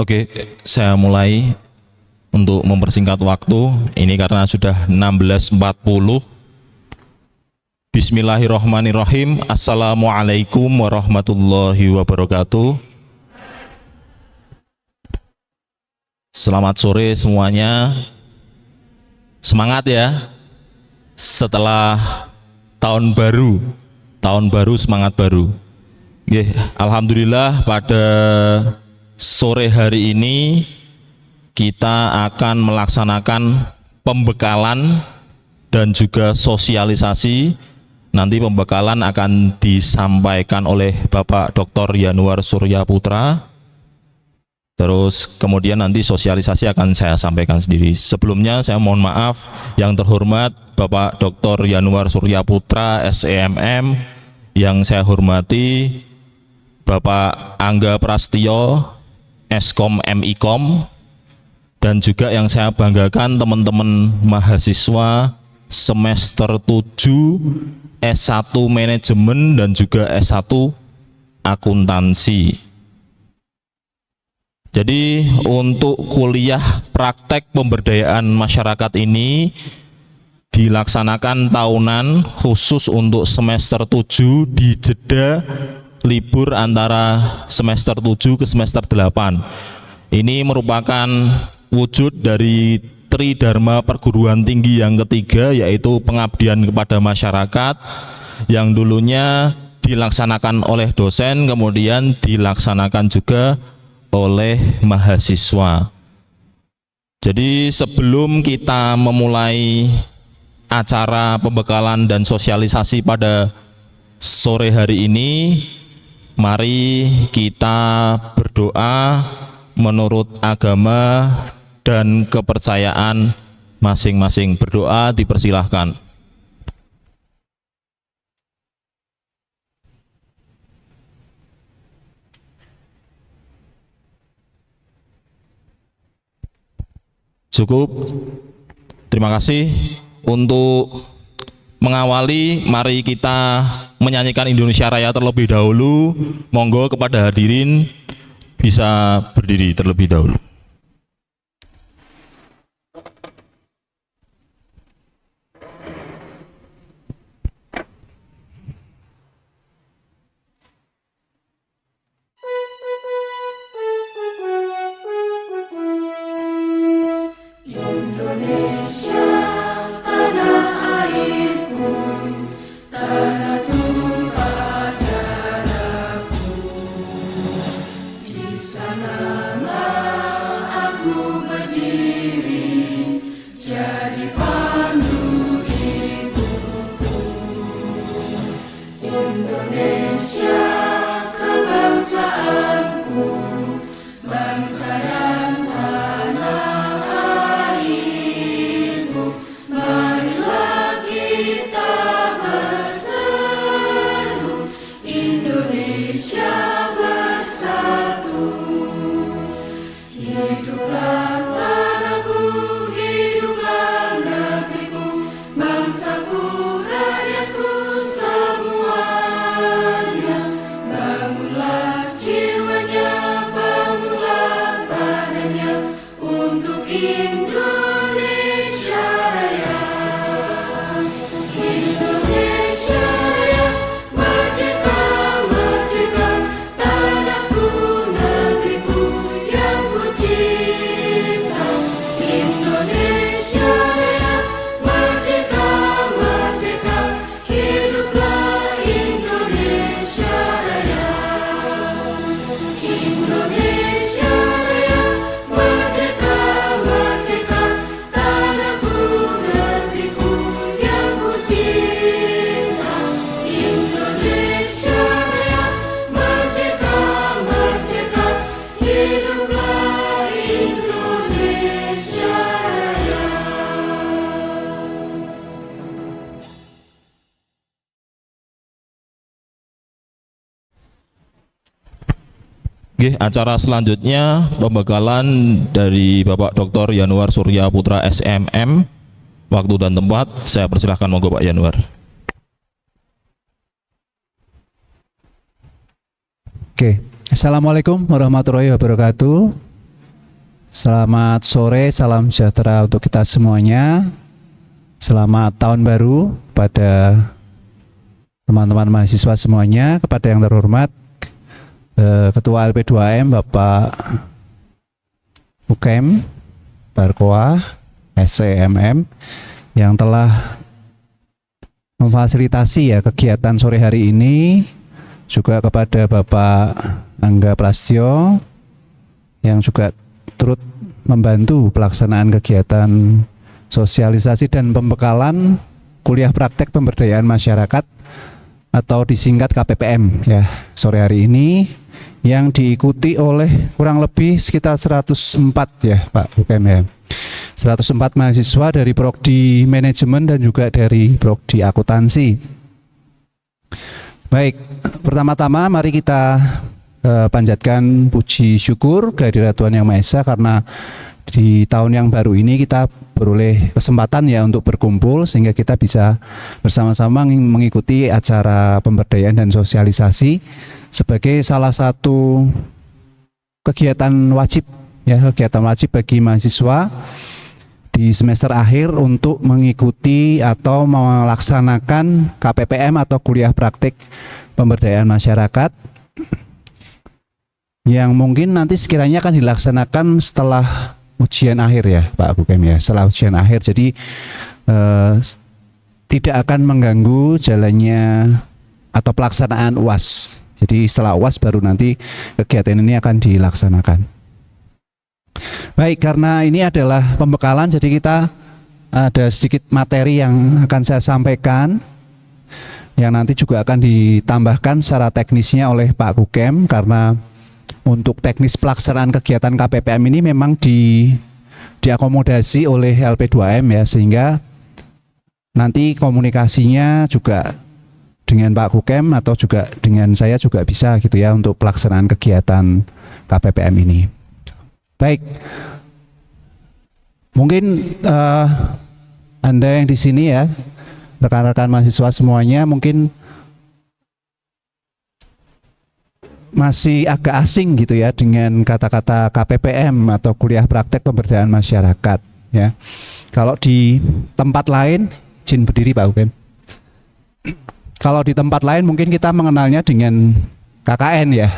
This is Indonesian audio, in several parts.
Oke, saya mulai untuk mempersingkat waktu. Ini karena sudah 16.40. Bismillahirrahmanirrahim. Assalamualaikum warahmatullahi wabarakatuh. Selamat sore semuanya. Semangat ya. Setelah tahun baru semangat baru. Alhamdulillah pada sore hari ini kita akan melaksanakan pembekalan dan juga sosialisasi. Nanti pembekalan akan disampaikan oleh Bapak Dr. Yanuar Surya Putra. Terus kemudian nanti sosialisasi akan saya sampaikan sendiri. Sebelumnya saya mohon maaf yang terhormat Bapak Dr. Yanuar Surya Putra SEMM, yang saya hormati Bapak Angga Prastio Eskom MIKOM, dan juga yang saya banggakan teman-teman mahasiswa semester 7 S1 Manajemen dan juga S1 Akuntansi. Jadi untuk kuliah praktek pemberdayaan masyarakat ini dilaksanakan tahunan khusus untuk semester 7 di jeda libur antara semester 7 ke semester 8. Ini merupakan wujud dari Tridharma perguruan tinggi yang ketiga, yaitu pengabdian kepada masyarakat, yang dulunya dilaksanakan oleh dosen, kemudian dilaksanakan juga oleh mahasiswa. Jadi sebelum kita memulai acara pembekalan dan sosialisasi pada sore hari ini, mari kita berdoa menurut agama dan kepercayaan masing-masing. Berdoa dipersilahkan. Cukup. Terima kasih. Untuk mengawali, mari kita menyanyikan Indonesia Raya terlebih dahulu. Monggo kepada hadirin bisa berdiri terlebih dahulu. Acara selanjutnya pembekalan dari Bapak Dr. Yanuar Surya Putra SMM. Waktu dan tempat saya persilahkan, monggo Pak Yanuar. Oke, Assalamualaikum warahmatullahi wabarakatuh. Selamat sore, salam sejahtera untuk kita semuanya. Selamat tahun baru pada teman-teman mahasiswa semuanya. Kepada yang terhormat Ketua LP2M Bapak UKM Barkoa SEMM yang telah memfasilitasi ya kegiatan sore hari ini, juga kepada Bapak Angga Prastyo yang juga turut membantu pelaksanaan kegiatan sosialisasi dan pembekalan kuliah praktek pemberdayaan masyarakat atau disingkat KPPM ya sore hari ini, yang diikuti oleh kurang lebih sekitar 104 ya Pak UKM ya. 104 mahasiswa dari Prodi Manajemen dan juga dari Prodi Akuntansi. Baik, pertama-tama mari kita panjatkan puji syukur kehadirat Tuhan Yang Maha Esa, karena di tahun yang baru ini kita beroleh kesempatan ya untuk berkumpul sehingga kita bisa bersama-sama mengikuti acara pemberdayaan dan sosialisasi sebagai salah satu kegiatan wajib ya, kegiatan wajib bagi mahasiswa di semester akhir untuk mengikuti atau melaksanakan KPPM atau kuliah praktik pemberdayaan masyarakat, yang mungkin nanti sekiranya akan dilaksanakan setelah ujian akhir ya Pak Bukem ya, setelah ujian akhir. Jadi tidak akan mengganggu jalannya atau pelaksanaan UAS. Jadi setelah UAS baru nanti kegiatan ini akan dilaksanakan. Baik, karena ini adalah pembekalan, jadi kita ada sedikit materi yang akan saya sampaikan, yang nanti juga akan ditambahkan secara teknisnya oleh Pak Bukem, karena untuk teknis pelaksanaan kegiatan KPPM ini memang diakomodasi oleh LP2M ya, sehingga nanti komunikasinya juga dengan Pak Bukem atau juga dengan saya juga bisa gitu ya untuk pelaksanaan kegiatan KPPM ini. Baik, mungkin Anda yang di sini ya, rekan-rekan mahasiswa semuanya mungkin masih agak asing gitu ya dengan kata-kata KPPM atau kuliah praktek pemberdayaan masyarakat ya. Kalau di tempat lain, izin berdiri Pak Ukem. Kalau di tempat lain mungkin kita mengenalnya dengan KKN ya,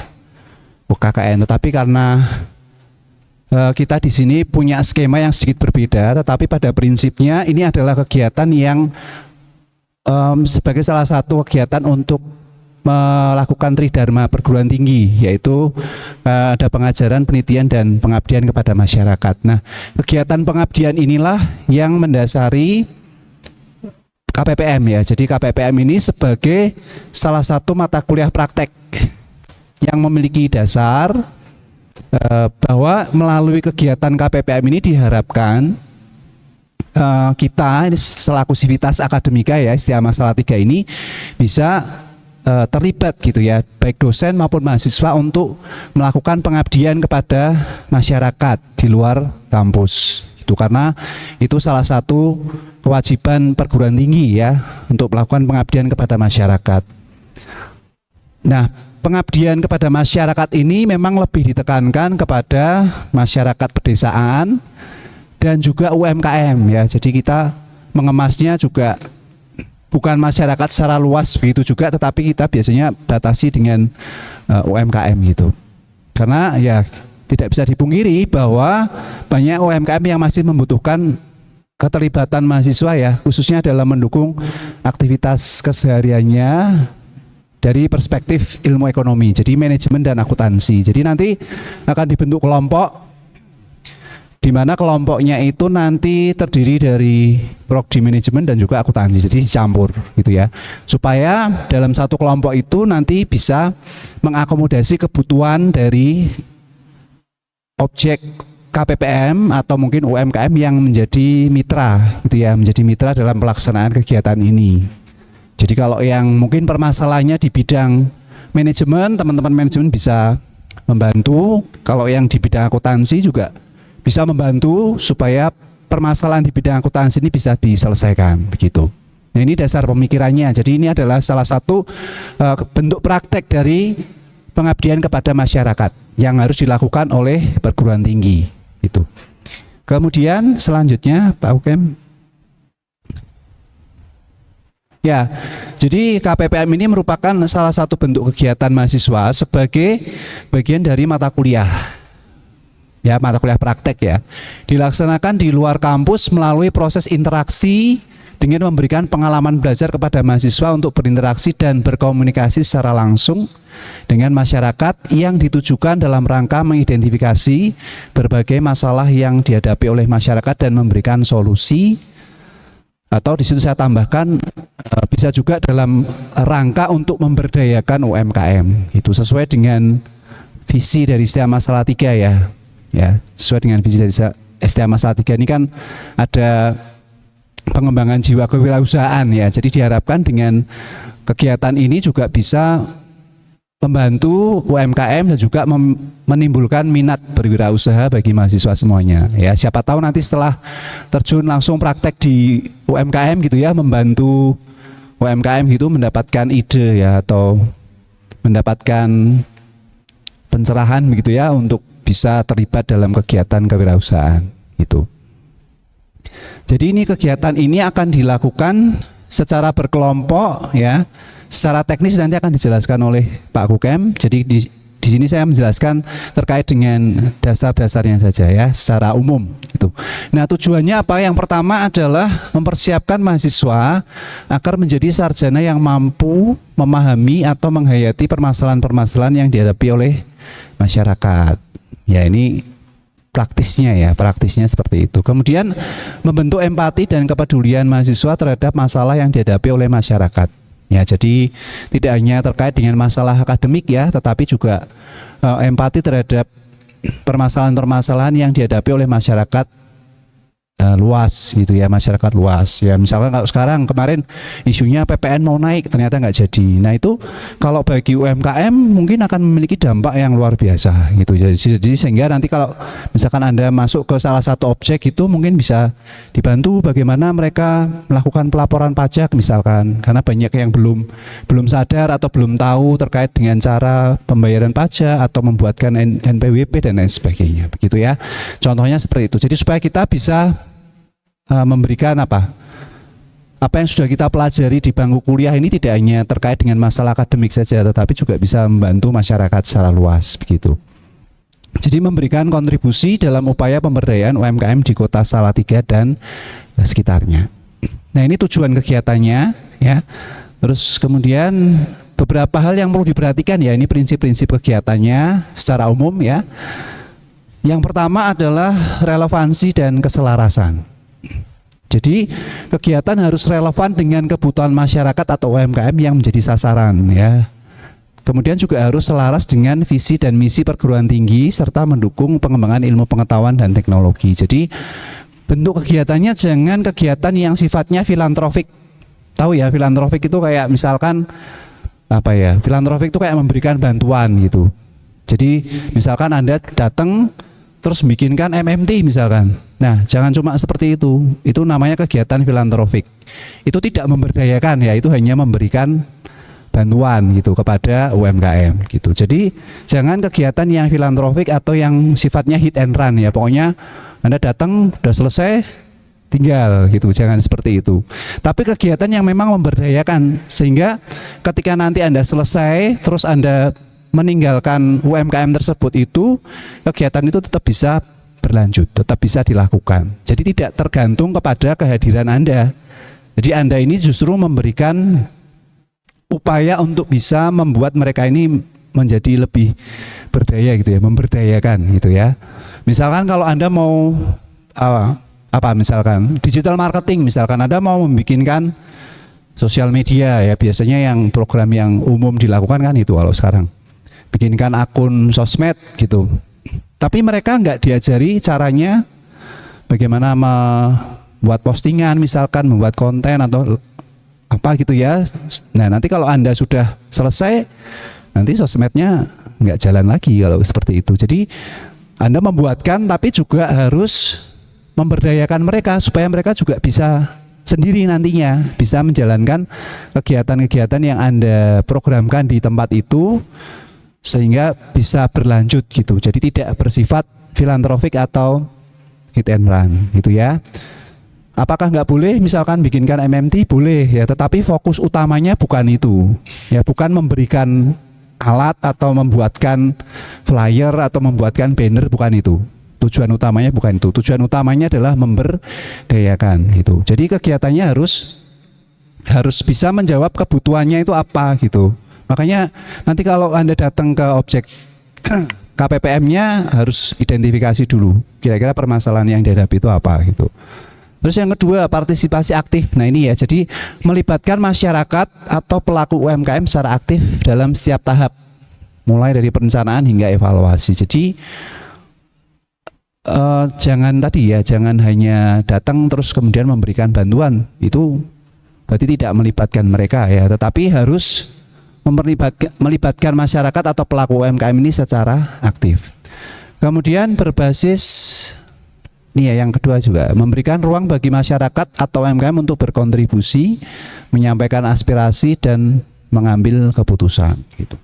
KKN. Tetapi karena kita di sini punya skema yang sedikit berbeda, tetapi pada prinsipnya ini adalah kegiatan yang sebagai salah satu kegiatan untuk melakukan tridharma perguruan tinggi, yaitu ada pengajaran, penelitian, dan pengabdian kepada masyarakat. Nah, kegiatan pengabdian inilah yang mendasari KPPM ya. Jadi KPPM ini sebagai salah satu mata kuliah praktek yang memiliki dasar bahwa melalui kegiatan KPPM ini diharapkan kita ini selaku sivitas akademika ya, istilah masalah 3 ini bisa terlibat gitu ya, baik dosen maupun mahasiswa untuk melakukan pengabdian kepada masyarakat di luar kampus. Itu karena itu salah satu kewajiban perguruan tinggi ya untuk melakukan pengabdian kepada masyarakat. Nah, pengabdian kepada masyarakat ini memang lebih ditekankan kepada masyarakat pedesaan dan juga UMKM ya. Jadi kita mengemasnya juga bukan masyarakat secara luas begitu juga, tetapi kita biasanya batasi dengan UMKM gitu. Karena ya tidak bisa dipungkiri bahwa banyak UMKM yang masih membutuhkan keterlibatan mahasiswa ya, khususnya dalam mendukung aktivitas kesehariannya dari perspektif ilmu ekonomi, jadi manajemen dan akuntansi. Jadi nanti akan dibentuk kelompok di mana kelompoknya itu nanti terdiri dari prodi manajemen dan juga akuntansi, jadi dicampur gitu ya, supaya dalam satu kelompok itu nanti bisa mengakomodasi kebutuhan dari objek KPPM atau mungkin UMKM yang menjadi mitra gitu ya, menjadi mitra dalam pelaksanaan kegiatan ini. Jadi kalau yang mungkin permasalahannya di bidang manajemen, teman-teman manajemen bisa membantu. Kalau yang di bidang akuntansi juga bisa membantu supaya permasalahan di bidang akuntansi ini bisa diselesaikan begitu. Nah, ini dasar pemikirannya. Jadi ini adalah salah satu bentuk praktek dari pengabdian kepada masyarakat yang harus dilakukan oleh perguruan tinggi Itu. Kemudian selanjutnya Pak Ukem. Ya, jadi KPPM ini merupakan salah satu bentuk kegiatan mahasiswa sebagai bagian dari mata kuliah. Ya, mata kuliah praktek ya. Dilaksanakan di luar kampus melalui proses interaksi dengan memberikan pengalaman belajar kepada mahasiswa untuk berinteraksi dan berkomunikasi secara langsung dengan masyarakat yang ditujukan dalam rangka mengidentifikasi berbagai masalah yang dihadapi oleh masyarakat dan memberikan solusi. Atau di situ saya tambahkan bisa juga dalam rangka untuk memberdayakan UMKM. Itu sesuai dengan visi dari STIA Masalah 3 ya. Ya, sesuai dengan visi dari STIA Masalah 3 ini kan ada pengembangan jiwa kewirausahaan ya. Jadi diharapkan dengan kegiatan ini juga bisa membantu UMKM dan juga menimbulkan minat berwirausaha bagi mahasiswa semuanya. Ya, siapa tahu nanti setelah terjun langsung praktek di UMKM gitu ya, membantu UMKM gitu mendapatkan ide ya atau mendapatkan pencerahan begitu ya untuk bisa terlibat dalam kegiatan kewirausahaan itu. Jadi ini kegiatan ini akan dilakukan secara berkelompok ya. Secara teknis nanti akan dijelaskan oleh Pak Kukem. Jadi di sini saya menjelaskan terkait dengan dasar-dasarnya saja ya, secara umum itu. Nah, tujuannya apa? Yang pertama adalah mempersiapkan mahasiswa agar menjadi sarjana yang mampu memahami atau menghayati permasalahan-permasalahan yang dihadapi oleh masyarakat. Ya, ini praktisnya ya, praktisnya seperti itu. Kemudian membentuk empati dan kepedulian mahasiswa terhadap masalah yang dihadapi oleh masyarakat. Ya, jadi tidak hanya terkait dengan masalah akademik ya, tetapi juga empati terhadap permasalahan-permasalahan yang dihadapi oleh masyarakat luas gitu ya, masyarakat luas ya. Misalkan kalau sekarang kemarin isunya PPN mau naik ternyata nggak jadi. Nah, itu kalau bagi UMKM mungkin akan memiliki dampak yang luar biasa gitu. Jadi sehingga nanti kalau misalkan Anda masuk ke salah satu objek itu mungkin bisa dibantu bagaimana mereka melakukan pelaporan pajak misalkan, karena banyak yang belum sadar atau belum tahu terkait dengan cara pembayaran pajak atau membuatkan NPWP dan lain sebagainya begitu ya. Contohnya seperti itu. Jadi supaya kita bisa memberikan apa yang sudah kita pelajari di bangku kuliah ini tidak hanya terkait dengan masalah akademik saja, tetapi juga bisa membantu masyarakat secara luas begitu. Jadi memberikan kontribusi dalam upaya pemberdayaan UMKM di Kota Salatiga dan sekitarnya. Nah, ini tujuan kegiatannya ya. Terus kemudian beberapa hal yang perlu diperhatikan ya, ini prinsip-prinsip kegiatannya secara umum ya. Yang pertama adalah relevansi dan keselarasan. Jadi kegiatan harus relevan dengan kebutuhan masyarakat atau UMKM yang menjadi sasaran ya. Kemudian juga harus selaras dengan visi dan misi perguruan tinggi serta mendukung pengembangan ilmu pengetahuan dan teknologi. Jadi bentuk kegiatannya jangan kegiatan yang sifatnya filantropik. Tahu ya, filantropik itu kayak misalkan apa ya? Filantropik itu kayak memberikan bantuan gitu. Jadi misalkan Anda datang terus bikinkan MMT misalkan. Nah, jangan cuma seperti itu. Itu namanya kegiatan filantropik. Itu tidak memberdayakan ya, itu hanya memberikan bantuan gitu kepada UMKM gitu. Jadi jangan kegiatan yang filantropik atau yang sifatnya hit and run ya. Pokoknya Anda datang udah selesai tinggal gitu. Jangan seperti itu. Tapi kegiatan yang memang memberdayakan sehingga ketika nanti Anda selesai terus Anda meninggalkan UMKM tersebut, itu kegiatan itu tetap bisa berlanjut, tetap bisa dilakukan. Jadi tidak tergantung kepada kehadiran Anda. Jadi Anda ini justru memberikan upaya untuk bisa membuat mereka ini menjadi lebih berdaya gitu ya, memberdayakan gitu ya. Misalkan kalau Anda mau misalkan digital marketing, misalkan Anda mau membikinkan sosial media ya, biasanya yang program yang umum dilakukan kan itu kalau sekarang. Bikinkan akun sosmed gitu. Tapi mereka nggak diajari caranya bagaimana membuat postingan misalkan, membuat konten atau apa gitu ya. Nah, nanti kalau Anda sudah selesai, nanti sosmednya nggak jalan lagi kalau seperti itu. Jadi Anda membuatkan tapi juga harus memberdayakan mereka supaya mereka juga bisa sendiri nantinya bisa menjalankan kegiatan-kegiatan yang Anda programkan di tempat itu sehingga bisa berlanjut gitu. Jadi tidak bersifat filantropik atau hit and run gitu ya. Apakah nggak boleh misalkan bikinkan MMT? Boleh ya, tetapi fokus utamanya bukan itu ya, bukan memberikan alat atau membuatkan flyer atau membuatkan banner, bukan itu. Tujuan utamanya bukan itu. Tujuan utamanya adalah memberdayakan gitu. Jadi kegiatannya harus bisa menjawab kebutuhannya itu apa gitu. Makanya nanti kalau Anda datang ke objek KPPM-nya harus identifikasi dulu kira-kira permasalahan yang dihadapi itu apa gitu. Terus yang kedua, partisipasi aktif. Nah ini ya, jadi melibatkan masyarakat atau pelaku UMKM secara aktif dalam setiap tahap, mulai dari perencanaan hingga evaluasi. Jadi jangan hanya datang terus kemudian memberikan bantuan, itu berarti tidak melibatkan mereka ya, tetapi harus melibatkan masyarakat atau pelaku UMKM ini secara aktif. Kemudian berbasis ini ya, yang kedua juga memberikan ruang bagi masyarakat atau UMKM untuk berkontribusi, menyampaikan aspirasi dan mengambil keputusan gitu.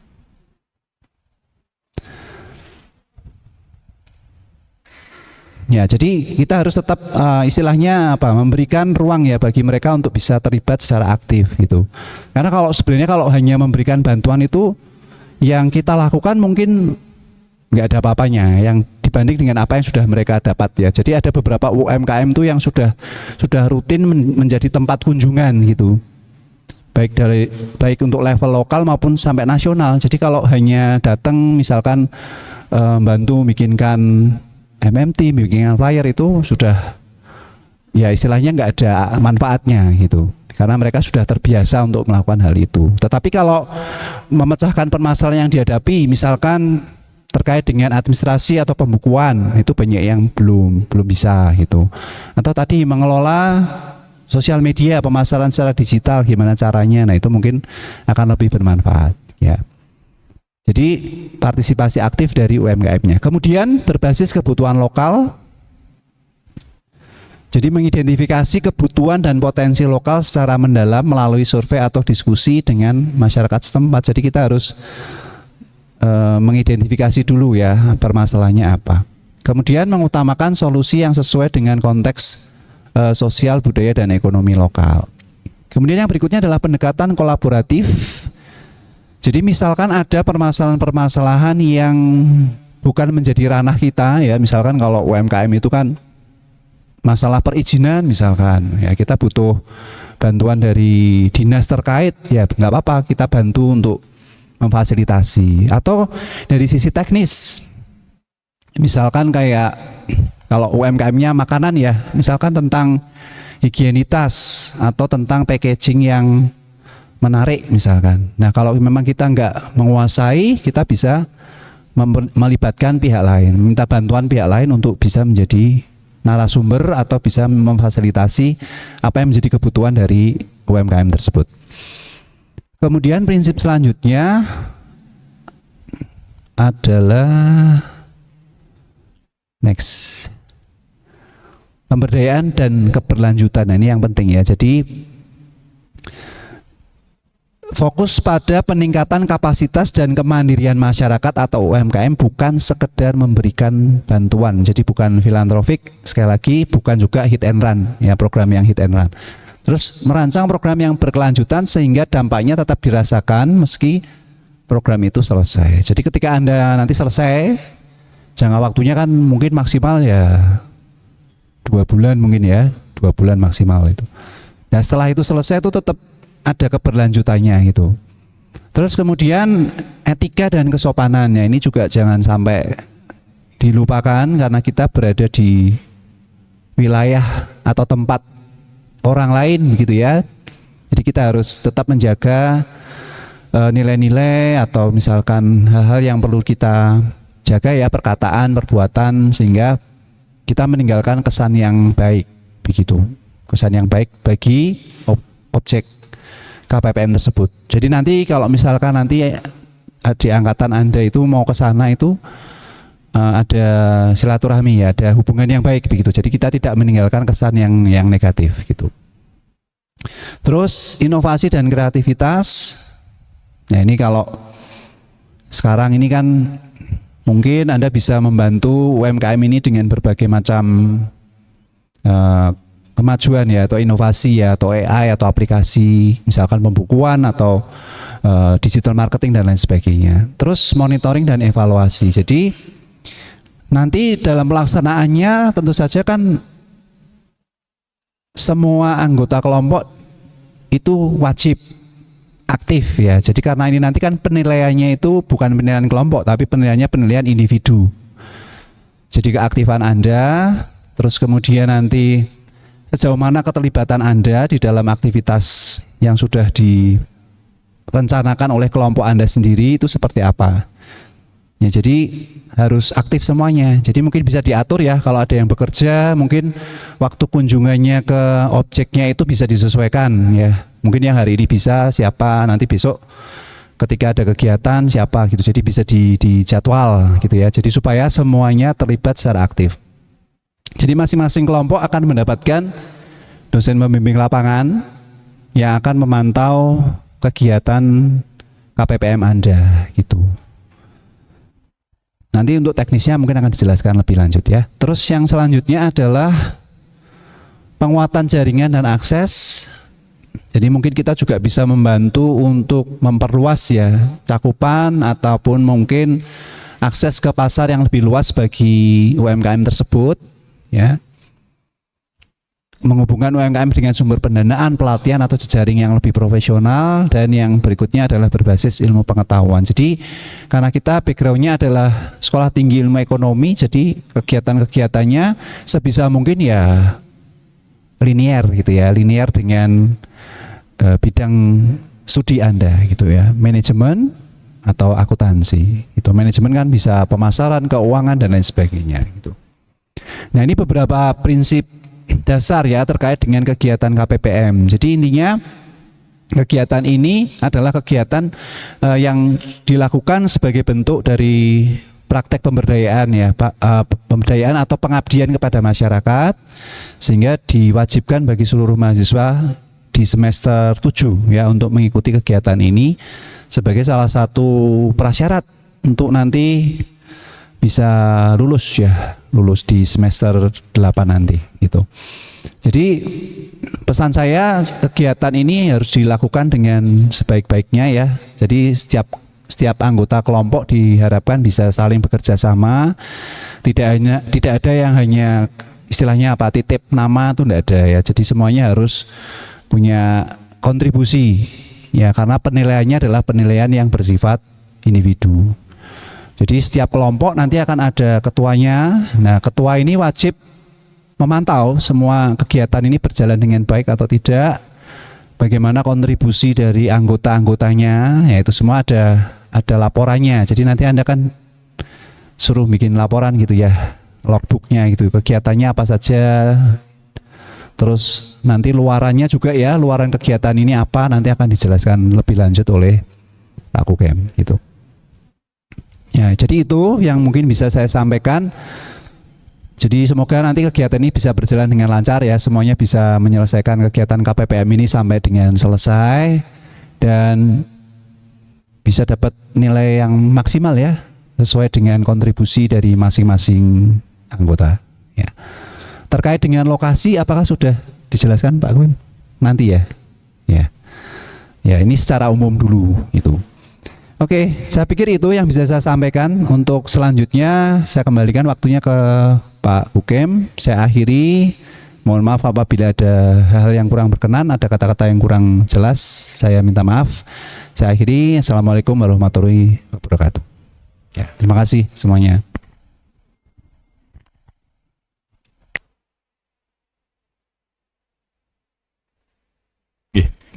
Ya, jadi kita harus tetap istilahnya memberikan ruang ya bagi mereka untuk bisa terlibat secara aktif gitu. Karena sebenarnya kalau hanya memberikan bantuan itu yang kita lakukan mungkin nggak ada apa-apanya yang dibanding dengan apa yang sudah mereka dapat ya. Jadi ada beberapa UMKM itu yang sudah rutin menjadi tempat kunjungan gitu. Baik untuk level lokal maupun sampai nasional. Jadi kalau hanya datang misalkan bantu bikinkan MMT, bikinkan flyer, itu sudah ya istilahnya nggak ada manfaatnya gitu. Karena mereka sudah terbiasa untuk melakukan hal itu. Tetapi kalau memecahkan permasalahan yang dihadapi, misalkan terkait dengan administrasi atau pembukuan, itu banyak yang belum bisa gitu. Atau tadi mengelola sosial media, pemasaran secara digital, gimana caranya? Nah itu mungkin akan lebih bermanfaat ya. Jadi partisipasi aktif dari UMKM-nya. Kemudian berbasis kebutuhan lokal. Jadi mengidentifikasi kebutuhan dan potensi lokal secara mendalam melalui survei atau diskusi dengan masyarakat setempat. Jadi kita harus mengidentifikasi dulu ya permasalahannya apa. Kemudian mengutamakan solusi yang sesuai dengan konteks sosial, budaya, dan ekonomi lokal. Kemudian yang berikutnya adalah pendekatan kolaboratif. Jadi misalkan ada permasalahan-permasalahan yang bukan menjadi ranah kita ya, misalkan kalau UMKM itu kan masalah perizinan misalkan ya, kita butuh bantuan dari dinas terkait ya, nggak apa-apa kita bantu untuk memfasilitasi. Atau dari sisi teknis misalkan kayak kalau UMKM-nya makanan ya, misalkan tentang higienitas atau tentang packaging yang menarik misalkan. Nah kalau memang kita nggak menguasai, kita bisa melibatkan pihak lain, minta bantuan pihak lain untuk bisa menjadi narasumber atau bisa memfasilitasi apa yang menjadi kebutuhan dari UMKM tersebut. Kemudian prinsip selanjutnya adalah pemberdayaan dan keberlanjutan. Nah, ini yang penting ya. Jadi fokus pada peningkatan kapasitas dan kemandirian masyarakat atau UMKM, bukan sekedar memberikan bantuan. Jadi bukan filantropik, sekali lagi bukan juga hit and run ya, program yang hit and run. Terus merancang program yang berkelanjutan sehingga dampaknya tetap dirasakan meski program itu selesai. Jadi ketika Anda nanti selesai, jangka waktunya kan mungkin maksimal ya 2 bulan mungkin ya, 2 bulan maksimal itu. Nah setelah itu selesai itu tetap ada keberlanjutannya gitu. Terus kemudian etika dan kesopanannya ini juga jangan sampai dilupakan, karena kita berada di wilayah atau tempat orang lain begitu ya. Jadi kita harus tetap menjaga nilai-nilai atau misalkan hal-hal yang perlu kita jaga ya, perkataan, perbuatan, sehingga kita meninggalkan kesan yang baik begitu. Kesan yang baik bagi objek KPPM tersebut. Jadi nanti kalau misalkan nanti di angkatan Anda itu mau ke sana itu ada silaturahmi ya, ada hubungan yang baik begitu. Jadi kita tidak meninggalkan kesan yang negatif gitu. Terus inovasi dan kreativitas. Nah ini kalau sekarang ini kan mungkin Anda bisa membantu UMKM ini dengan berbagai macam kemajuan ya, atau inovasi ya, atau AI atau aplikasi, misalkan pembukuan atau digital marketing dan lain sebagainya. Terus monitoring dan evaluasi. Jadi nanti dalam pelaksanaannya tentu saja kan semua anggota kelompok itu wajib aktif ya. Jadi karena ini nanti kan penilaiannya itu bukan penilaian kelompok, tapi penilaiannya penilaian individu. Jadi keaktifan Anda, terus kemudian nanti sejauh mana keterlibatan Anda di dalam aktivitas yang sudah direncanakan oleh kelompok Anda sendiri itu seperti apa. Ya, jadi harus aktif semuanya. Jadi mungkin bisa diatur ya, kalau ada yang bekerja mungkin waktu kunjungannya ke objeknya itu bisa disesuaikan ya. Mungkin yang hari ini bisa siapa, nanti besok ketika ada kegiatan siapa gitu. Jadi bisa dijadwal gitu ya. Jadi supaya semuanya terlibat secara aktif. Jadi masing-masing kelompok akan mendapatkan dosen pembimbing lapangan yang akan memantau kegiatan KPPM Anda gitu. Nanti untuk teknisnya mungkin akan dijelaskan lebih lanjut ya. Terus yang selanjutnya adalah penguatan jaringan dan akses. Jadi mungkin kita juga bisa membantu untuk memperluas ya cakupan ataupun mungkin akses ke pasar yang lebih luas bagi UMKM tersebut ya. Menghubungkan UMKM dengan sumber pendanaan, pelatihan atau jejaring yang lebih profesional, dan yang berikutnya adalah berbasis ilmu pengetahuan. Jadi karena kita backgroundnya adalah sekolah tinggi ilmu ekonomi, jadi kegiatan-kegiatannya sebisa mungkin ya linear gitu ya, linear dengan bidang studi Anda gitu ya, manajemen atau akuntansi. Itu manajemen kan bisa pemasaran, keuangan dan lain sebagainya gitu. Nah, ini beberapa prinsip dasar ya terkait dengan kegiatan KPPM. Jadi intinya kegiatan ini adalah kegiatan yang dilakukan sebagai bentuk dari praktek pemberdayaan ya, pemberdayaan atau pengabdian kepada masyarakat, sehingga diwajibkan bagi seluruh mahasiswa di semester 7 ya untuk mengikuti kegiatan ini sebagai salah satu prasyarat untuk nanti bisa lulus ya, lulus di semester 8 nanti gitu. Jadi pesan saya, kegiatan ini harus dilakukan dengan sebaik-baiknya ya. Jadi setiap anggota kelompok diharapkan bisa saling bekerja sama. Tidak ada yang hanya istilahnya apa, titip nama itu tidak ada ya. Jadi semuanya harus punya kontribusi ya, karena penilaiannya adalah penilaian yang bersifat individu. Jadi setiap kelompok nanti akan ada ketuanya. Nah, ketua ini wajib memantau semua kegiatan ini berjalan dengan baik atau tidak. Bagaimana kontribusi dari anggota-anggotanya, ya itu semua ada laporannya. Jadi nanti Anda kan suruh bikin laporan gitu ya, logbooknya gitu, kegiatannya apa saja. Terus nanti luarannya juga ya, luaran kegiatan ini apa, nanti akan dijelaskan lebih lanjut oleh Pak Kukem gitu. Ya, jadi itu yang mungkin bisa saya sampaikan. Jadi semoga nanti kegiatan ini bisa berjalan dengan lancar ya, semuanya bisa menyelesaikan kegiatan KPPM ini sampai dengan selesai dan bisa dapat nilai yang maksimal ya, sesuai dengan kontribusi dari masing-masing anggota ya. Terkait dengan lokasi, apakah sudah dijelaskan Pak Kuem? Nanti ya. Ya, ini secara umum dulu itu. Oke, saya pikir itu yang bisa saya sampaikan. Untuk selanjutnya saya kembalikan waktunya ke Pak Kukem. Saya akhiri. Mohon maaf apabila ada hal yang kurang berkenan, ada kata-kata yang kurang jelas, saya minta maaf. Saya akhiri. Assalamualaikum warahmatullahi wabarakatuh. Ya, terima kasih semuanya.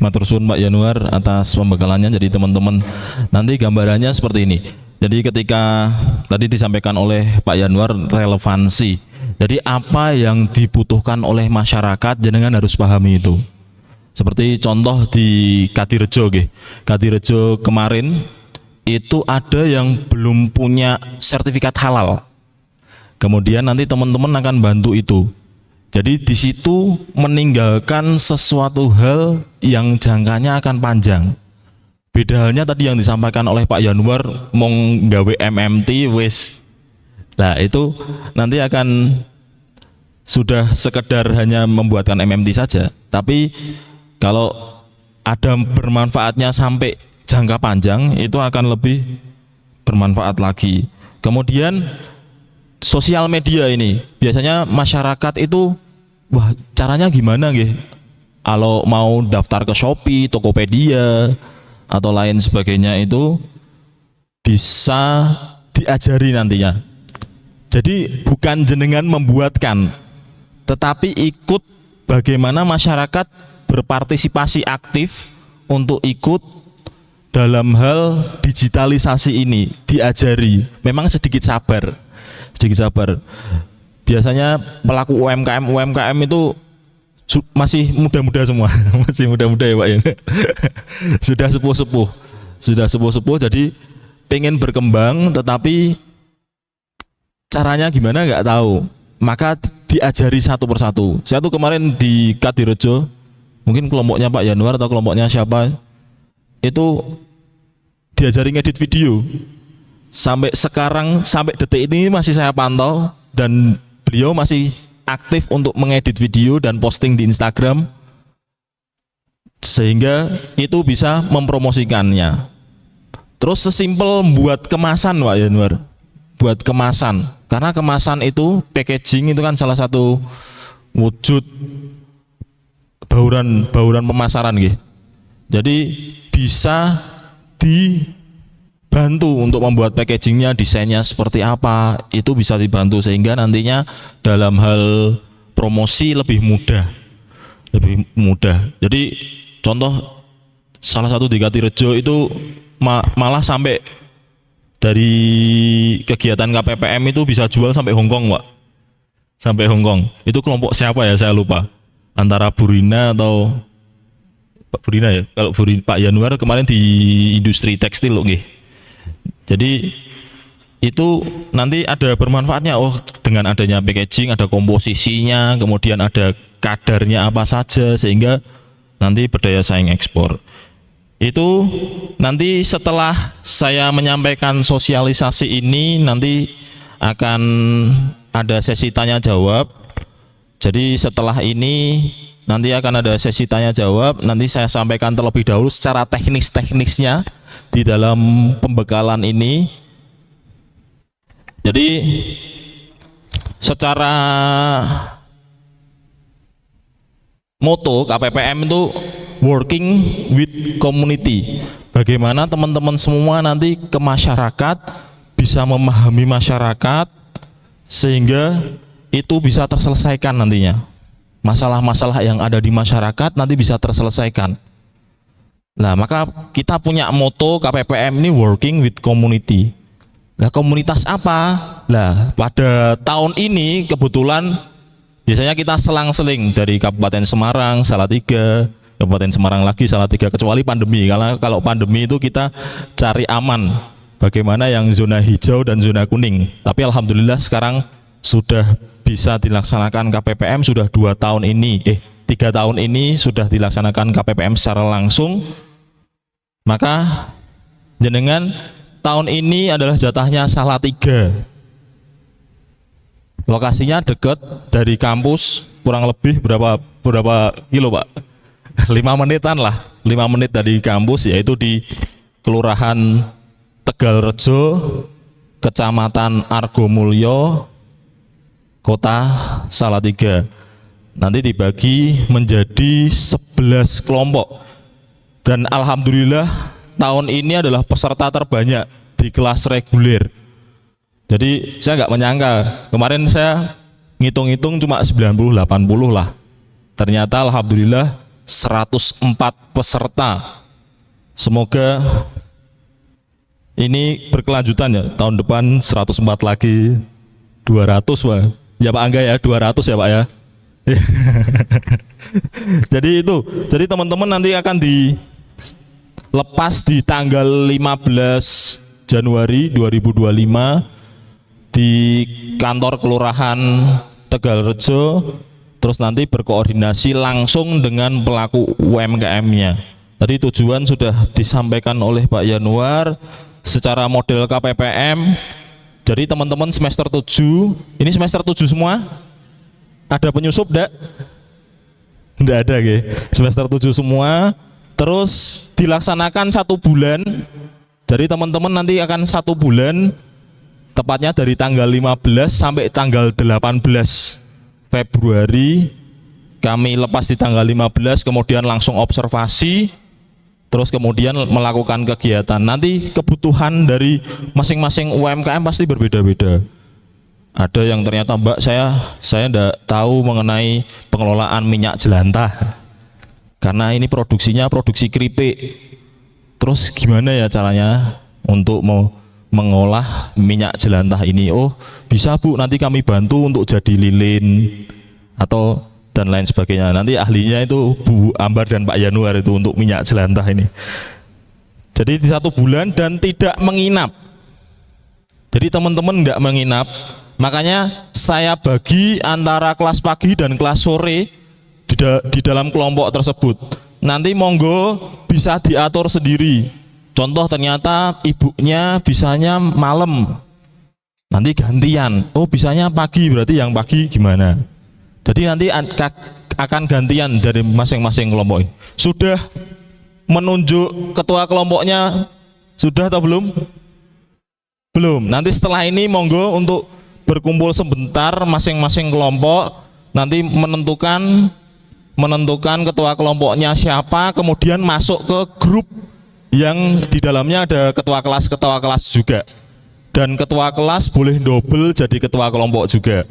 Matur suwun Pak Yanuar atas pembekalannya. Jadi teman-teman nanti gambarannya seperti ini. Jadi ketika tadi disampaikan oleh Pak Yanuar relevansi. Jadi apa yang dibutuhkan oleh masyarakat jenengan harus pahami itu. Seperti contoh di Kadirejo nggih. Kadirejo kemarin itu ada yang belum punya sertifikat halal. Kemudian nanti teman-teman akan bantu itu. Jadi di situ meninggalkan sesuatu hal yang jangkanya akan panjang. Beda halnya tadi yang disampaikan oleh Pak Yanuar, mong gawe MMT wis. Nah, itu nanti akan sudah sekedar hanya membuatkan MMT saja, tapi kalau ada bermanfaatnya sampai jangka panjang itu akan lebih bermanfaat lagi. Kemudian sosial media ini biasanya masyarakat itu wah caranya gimana nggih? Kalau mau daftar ke Shopee, Tokopedia atau lain sebagainya itu bisa diajari nantinya. Jadi bukan jenengan membuatkan, tetapi ikut bagaimana masyarakat berpartisipasi aktif untuk ikut dalam hal digitalisasi ini, diajari. Memang sedikit sabar. Biasanya pelaku UMKM itu masih muda-muda semua, masih muda-muda ya Pak ya. Sudah sepuh-sepuh, jadi pengen berkembang, tetapi caranya gimana nggak tahu. Maka diajari satu persatu. Saya tuh kemarin di Kadirejo, mungkin kelompoknya Pak Yanwar atau kelompoknya siapa, itu diajari ngedit video. Sampai sekarang, sampai detik ini masih saya pantau, dan beliau masih aktif untuk mengedit video dan posting di Instagram, sehingga itu bisa mempromosikannya. Terus sesimpel buat kemasan Pak Yanwar, buat kemasan, karena kemasan itu packaging itu kan salah satu wujud bauran pemasaran gitu. Jadi bisa dibantu untuk membuat packagingnya, desainnya seperti apa, itu bisa dibantu sehingga nantinya dalam hal promosi lebih mudah. Jadi contoh salah satu di Kadirejo itu malah sampai dari kegiatan KPPM itu bisa jual sampai Hongkong Pak, sampai Hongkong. Itu kelompok siapa ya saya lupa, antara Burina atau Pak Burina ya, kalau Pak Yanwar kemarin di industri tekstil loh nggih. Jadi itu nanti ada bermanfaatnya. Oh, dengan adanya packaging ada komposisinya, kemudian ada kadarnya apa saja, sehingga nanti berdaya saing ekspor. Itu nanti setelah saya menyampaikan sosialisasi ini, nanti akan ada sesi tanya jawab. Jadi setelah ini nanti akan ada sesi tanya jawab. Nanti saya sampaikan terlebih dahulu secara teknisnya di dalam pembekalan ini. Jadi secara moto KPPM itu working with community. Bagaimana teman-teman semua nanti ke masyarakat, bisa memahami masyarakat, sehingga itu bisa terselesaikan nantinya. Masalah-masalah yang ada di masyarakat nanti bisa terselesaikan. Nah, maka kita punya moto KPPM ini working with community. Nah, komunitas apa? Nah, pada tahun ini kebetulan biasanya kita selang-seling dari Kabupaten Semarang, Salatiga, Kabupaten Semarang lagi, Salatiga, kecuali pandemi. Karena kalau pandemi itu kita cari aman, bagaimana yang zona hijau dan zona kuning. Tapi alhamdulillah sekarang sudah bisa dilaksanakan KPPM sudah 2 tahun ini, 3 tahun ini sudah dilaksanakan KPPM secara langsung. Maka jenengan tahun ini adalah jatahnya Salatiga. Lokasinya dekat dari kampus, kurang lebih berapa kilo Pak? 5 menitan lah, 5 menit dari kampus, yaitu di Kelurahan Tegalrejo, Kecamatan Argomulyo, Kota Salatiga. Nanti dibagi menjadi 11 kelompok. Dan alhamdulillah tahun ini adalah peserta terbanyak di kelas reguler. Jadi saya nggak menyangka, kemarin saya ngitung-ngitung cuma 90-80 lah. Ternyata alhamdulillah 104 peserta. Semoga ini berkelanjutan ya, tahun depan 104 lagi, 200 Pak. Ya Pak Angga ya, 200 ya Pak ya. Jadi teman-teman nanti akan dilepas di tanggal 15 Januari 2025 di kantor Kelurahan Tegalrejo, terus nanti berkoordinasi langsung dengan pelaku UMKM-nya. Tadi tujuan sudah disampaikan oleh Pak Yanwar secara model KPPM. Jadi teman-teman semester 7, ini semester 7 semua? Ada penyusup enggak? Enggak ada ya. Semester 7 semua. Terus dilaksanakan 1 bulan. Jadi teman-teman nanti akan 1 bulan, tepatnya dari tanggal 15 sampai tanggal 18 Februari. Kami lepas di tanggal 15, kemudian langsung observasi, terus kemudian melakukan kegiatan. Nanti kebutuhan dari masing-masing UMKM pasti berbeda-beda. Ada yang ternyata, Mbak, saya enggak tahu mengenai pengelolaan minyak jelantah, karena ini produksinya produksi keripik. Terus gimana ya caranya untuk mengolah minyak jelantah ini? Oh, bisa Bu, nanti kami bantu untuk jadi lilin atau dan lain sebagainya. Nanti ahlinya itu Bu Ambar dan Pak Yanuar itu untuk minyak jelantah ini. Jadi di 1 bulan dan tidak menginap. Jadi teman-teman enggak menginap. Makanya saya bagi antara kelas pagi dan kelas sore di dalam kelompok tersebut. Nanti monggo bisa diatur sendiri. Contoh ternyata ibunya bisanya malam, nanti gantian. Oh, bisanya pagi, berarti yang pagi gimana? Jadi nanti akan gantian dari masing-masing kelompok ini. Sudah menunjuk ketua kelompoknya, sudah atau belum? Belum. Nanti setelah ini monggo untuk berkumpul sebentar masing-masing kelompok, nanti menentukan ketua kelompoknya siapa, kemudian masuk ke grup yang di dalamnya ada ketua kelas juga. Dan ketua kelas boleh double jadi ketua kelompok juga.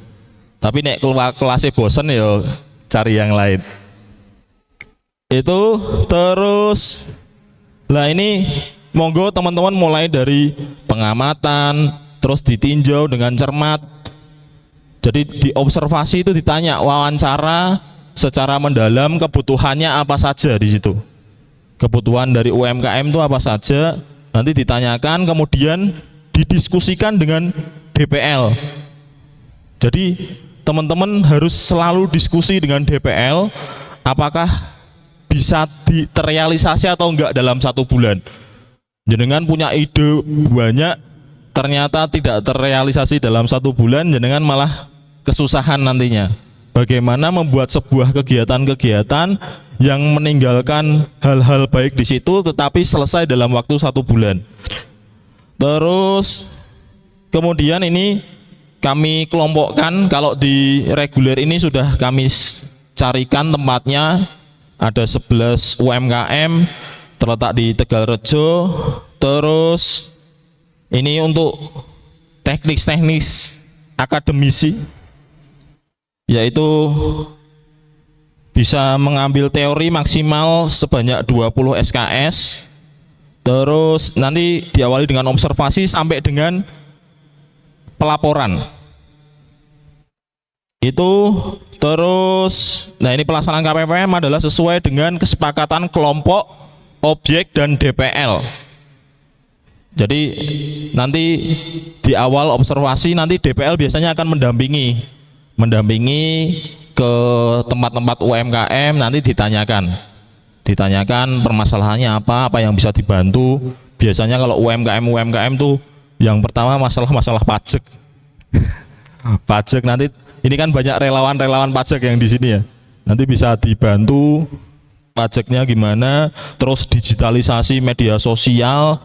Tapi nek ketua kelasnya bosen ya cari yang lain. Itu terus. Lah ini monggo teman-teman mulai dari pengamatan, terus ditinjau dengan cermat. Jadi diobservasi itu ditanya, wawancara secara mendalam kebutuhannya apa saja di situ. Kebutuhan dari UMKM itu apa saja, nanti ditanyakan, kemudian didiskusikan dengan DPL. Jadi teman-teman harus selalu diskusi dengan DPL, apakah bisa terrealisasi atau enggak dalam 1 bulan. Jenengan punya ide banyak, ternyata tidak terrealisasi dalam 1 bulan, jenengan malah kesusahan nantinya. Bagaimana membuat sebuah kegiatan-kegiatan yang meninggalkan hal-hal baik di situ tetapi selesai dalam waktu 1 bulan. Terus kemudian ini kami kelompokkan, kalau di reguler ini sudah kami carikan tempatnya, ada 11 UMKM terletak di Tegalrejo. Terus ini untuk teknis akademisi, yaitu bisa mengambil teori maksimal sebanyak 20 SKS. Terus nanti diawali dengan observasi sampai dengan pelaporan. Itu terus, nah ini pelaksanaan KPPM adalah sesuai dengan kesepakatan kelompok, objek, dan DPL. Jadi nanti di awal observasi nanti DPL biasanya akan mendampingi ke tempat-tempat UMKM, nanti ditanyakan permasalahannya apa yang bisa dibantu. Biasanya kalau UMKM tuh yang pertama masalah pajak. Pajak nanti ini kan banyak relawan pajak yang di sini ya. Nanti bisa dibantu pajaknya gimana, terus digitalisasi media sosial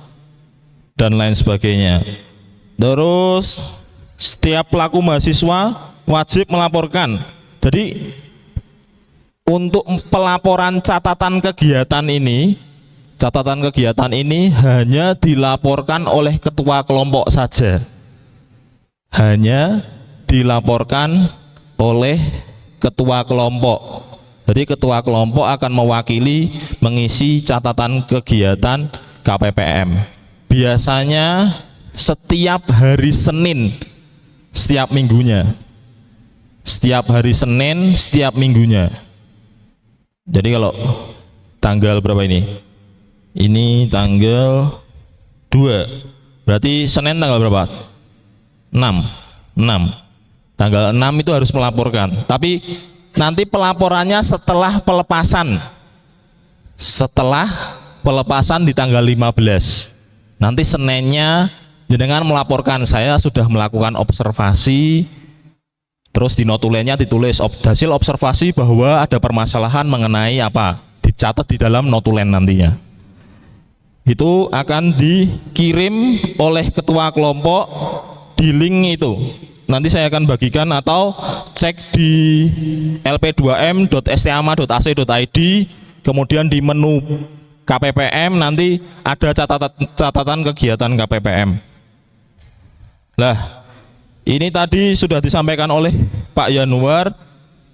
dan lain sebagainya. Terus setiap pelaku mahasiswa wajib melaporkan. Jadi untuk pelaporan catatan kegiatan ini hanya dilaporkan oleh ketua kelompok saja. Hanya dilaporkan oleh ketua kelompok. Jadi ketua kelompok akan mewakili mengisi catatan kegiatan KPPM. Biasanya setiap hari Senin setiap minggunya. Setiap hari Senin setiap minggunya. Jadi kalau tanggal berapa ini? Ini tanggal 2. Berarti Senin tanggal berapa? 6. Tanggal 6 itu harus melaporkan. Tapi nanti pelaporannya setelah pelepasan. Setelah pelepasan di tanggal 15. Nanti Seninnya jenengan melaporkan, saya sudah melakukan observasi Terus di notulennya ditulis hasil observasi bahwa ada permasalahan mengenai apa, dicatat di dalam notulen nantinya. Itu akan dikirim oleh ketua kelompok di link itu. Nanti saya akan bagikan atau cek di lp2m.stama.ac.id, kemudian di menu KPPM nanti ada catatan kegiatan KPPM. Lah, ini tadi sudah disampaikan oleh Pak Yanuar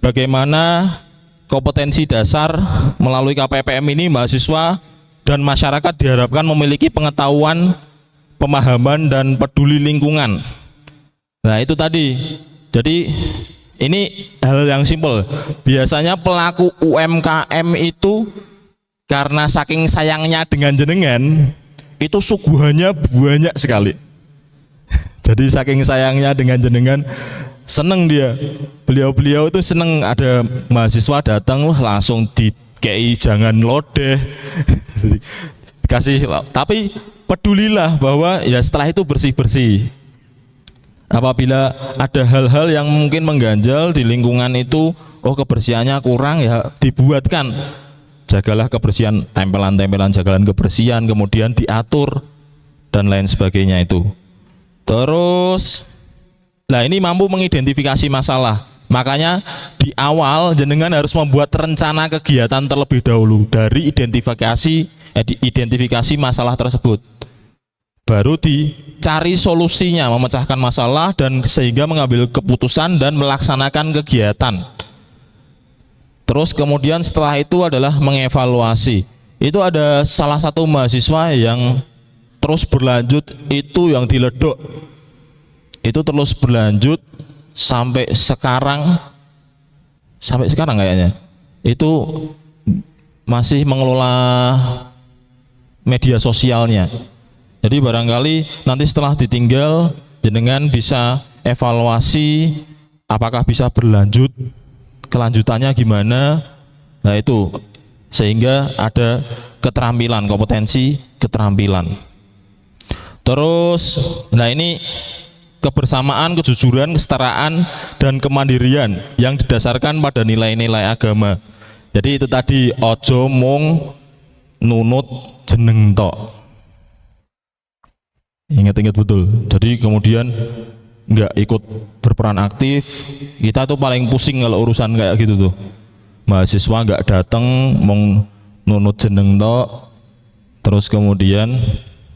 bagaimana kompetensi dasar melalui KPPM ini mahasiswa dan masyarakat diharapkan memiliki pengetahuan, pemahaman dan peduli lingkungan. Nah, itu tadi. Jadi ini hal yang simpel. Biasanya pelaku UMKM itu karena saking sayangnya dengan jenengan, itu suguhannya banyak sekali. Jadi saking sayangnya dengan jenengan, seneng dia. Beliau-beliau itu seneng ada mahasiswa datang langsung dikei jangan lodeh. Kasih, tapi pedulilah bahwa ya setelah itu bersih-bersih. Apabila ada hal-hal yang mungkin mengganjal di lingkungan itu, oh kebersihannya kurang, ya dibuatkan. Jagalah kebersihan, tempelan-tempelan jagalan kebersihan, kemudian diatur dan lain sebagainya itu. Terus, nah ini mampu mengidentifikasi masalah. Makanya di awal jenengan harus membuat rencana kegiatan terlebih dahulu dari identifikasi masalah tersebut. Baru dicari solusinya, memecahkan masalah dan sehingga mengambil keputusan dan melaksanakan kegiatan. Terus kemudian setelah itu adalah mengevaluasi. Itu ada salah satu mahasiswa yang terus berlanjut, itu yang diledok. Itu terus berlanjut sampai sekarang kayaknya. Itu masih mengelola media sosialnya. Jadi barangkali nanti setelah ditinggal jenengan bisa evaluasi apakah bisa berlanjut, kelanjutannya gimana. Nah itu sehingga ada keterampilan, kompetensi keterampilan. Terus nah ini kebersamaan, kejujuran, kesetaraan dan kemandirian yang didasarkan pada nilai-nilai agama. Jadi itu tadi ojo mung nunut jeneng tok. Ingat-ingat betul. Jadi kemudian nggak ikut berperan aktif. Kita tuh paling pusing kalau urusan kayak gitu tuh. Mahasiswa nggak datang, mau nunut jeneng tok, terus kemudian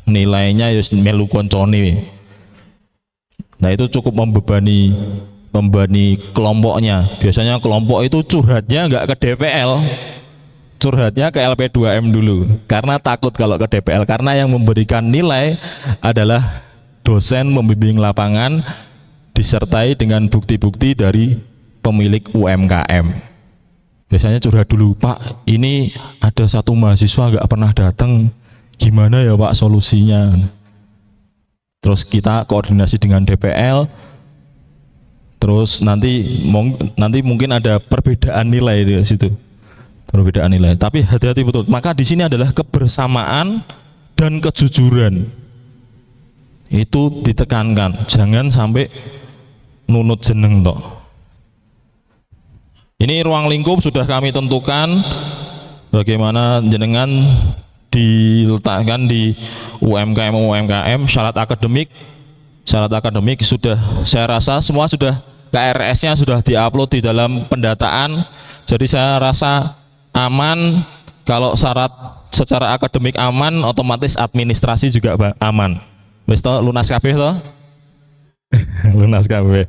nilainya ya melu koncone. Nah itu cukup membebani kelompoknya. Biasanya kelompok itu curhatnya nggak ke DPL, curhatnya ke LP2M dulu, karena takut kalau ke DPL, karena yang memberikan nilai adalah dosen membimbing lapangan disertai dengan bukti-bukti dari pemilik UMKM. Biasanya curhat dulu, Pak ini ada satu mahasiswa nggak pernah datang, gimana ya Pak solusinya. Terus kita koordinasi dengan DPL, terus nanti mungkin ada perbedaan nilai di situ. Perbedaan nilai, tapi hati-hati betul. Maka di sini adalah kebersamaan dan kejujuran. Itu ditekankan, jangan sampai nunut jeneng tok. Ini ruang lingkup sudah kami tentukan bagaimana jenengan diletakkan di UMKM syarat akademik sudah, saya rasa semua sudah, KRS-nya sudah diupload di dalam pendataan. Jadi saya rasa aman. Kalau syarat secara akademik aman, otomatis administrasi juga aman. Wis to lunas kabeh to? Lunas kabeh.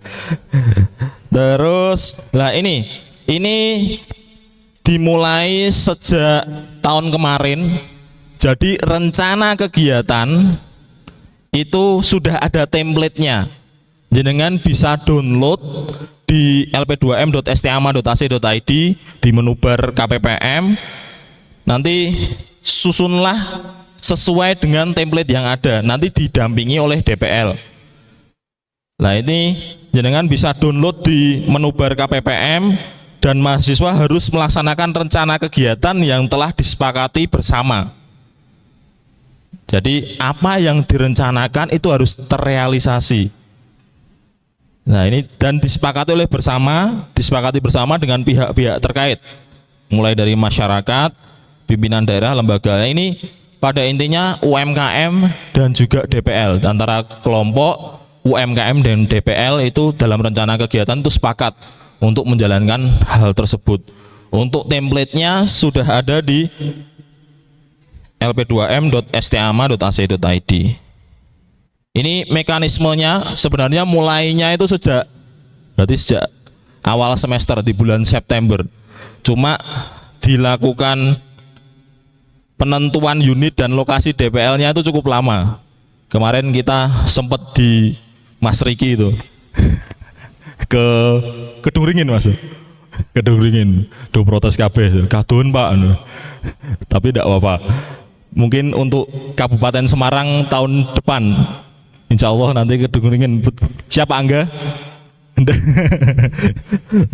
Terus lah ini dimulai sejak tahun kemarin. Jadi rencana kegiatan itu sudah ada template-nya. Jenengan bisa download di lp2m.stama.ac.id di menu bar KPPM. Nanti susunlah sesuai dengan template yang ada. Nanti didampingi oleh DPL. Nah ini jenengan bisa download di menu bar KPPM dan mahasiswa harus melaksanakan rencana kegiatan yang telah disepakati bersama. Jadi apa yang direncanakan itu harus terrealisasi. Nah ini dan disepakati bersama dengan pihak-pihak terkait, mulai dari masyarakat, pimpinan daerah, lembaga. Nah, ini pada intinya UMKM dan juga DPL, antara kelompok UMKM dan DPL itu dalam rencana kegiatan itu sepakat untuk menjalankan hal tersebut. Untuk template-nya sudah ada di lp2m.stama.ac.id. Ini mekanismenya sebenarnya mulainya itu sejak awal semester di bulan September. Cuma dilakukan penentuan unit dan lokasi DPL-nya itu cukup lama. Kemarin kita sempat di Mas Riki itu ke Kedungringin Mas. Kedungringin, do protes kabeh, kadun Pak. Tapi tidak apa-apa. Mungkin untuk Kabupaten Semarang tahun depan, insya Allah nanti Kedungringin. Siapa Angga?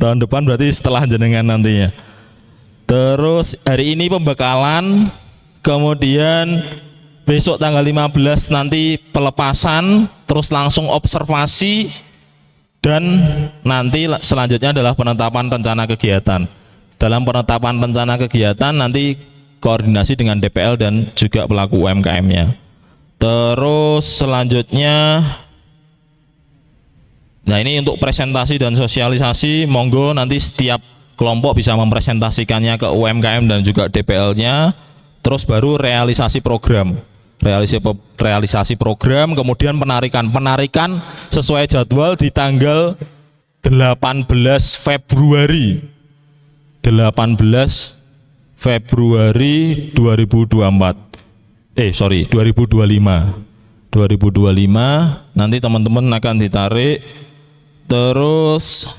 Tahun depan berarti setelah jenengan nantinya. Terus hari ini pembekalan, kemudian besok tanggal 15 nanti pelepasan, terus langsung observasi, dan nanti selanjutnya adalah penetapan rencana kegiatan. Dalam penetapan rencana kegiatan nanti koordinasi dengan DPL dan juga pelaku UMKM-nya. Terus selanjutnya, nah ini untuk presentasi dan sosialisasi, monggo nanti setiap kelompok bisa mempresentasikannya ke UMKM dan juga DPL-nya. Terus baru realisasi program, kemudian penarikan sesuai jadwal di tanggal 18 Februari 2025. Nanti teman-teman akan ditarik, terus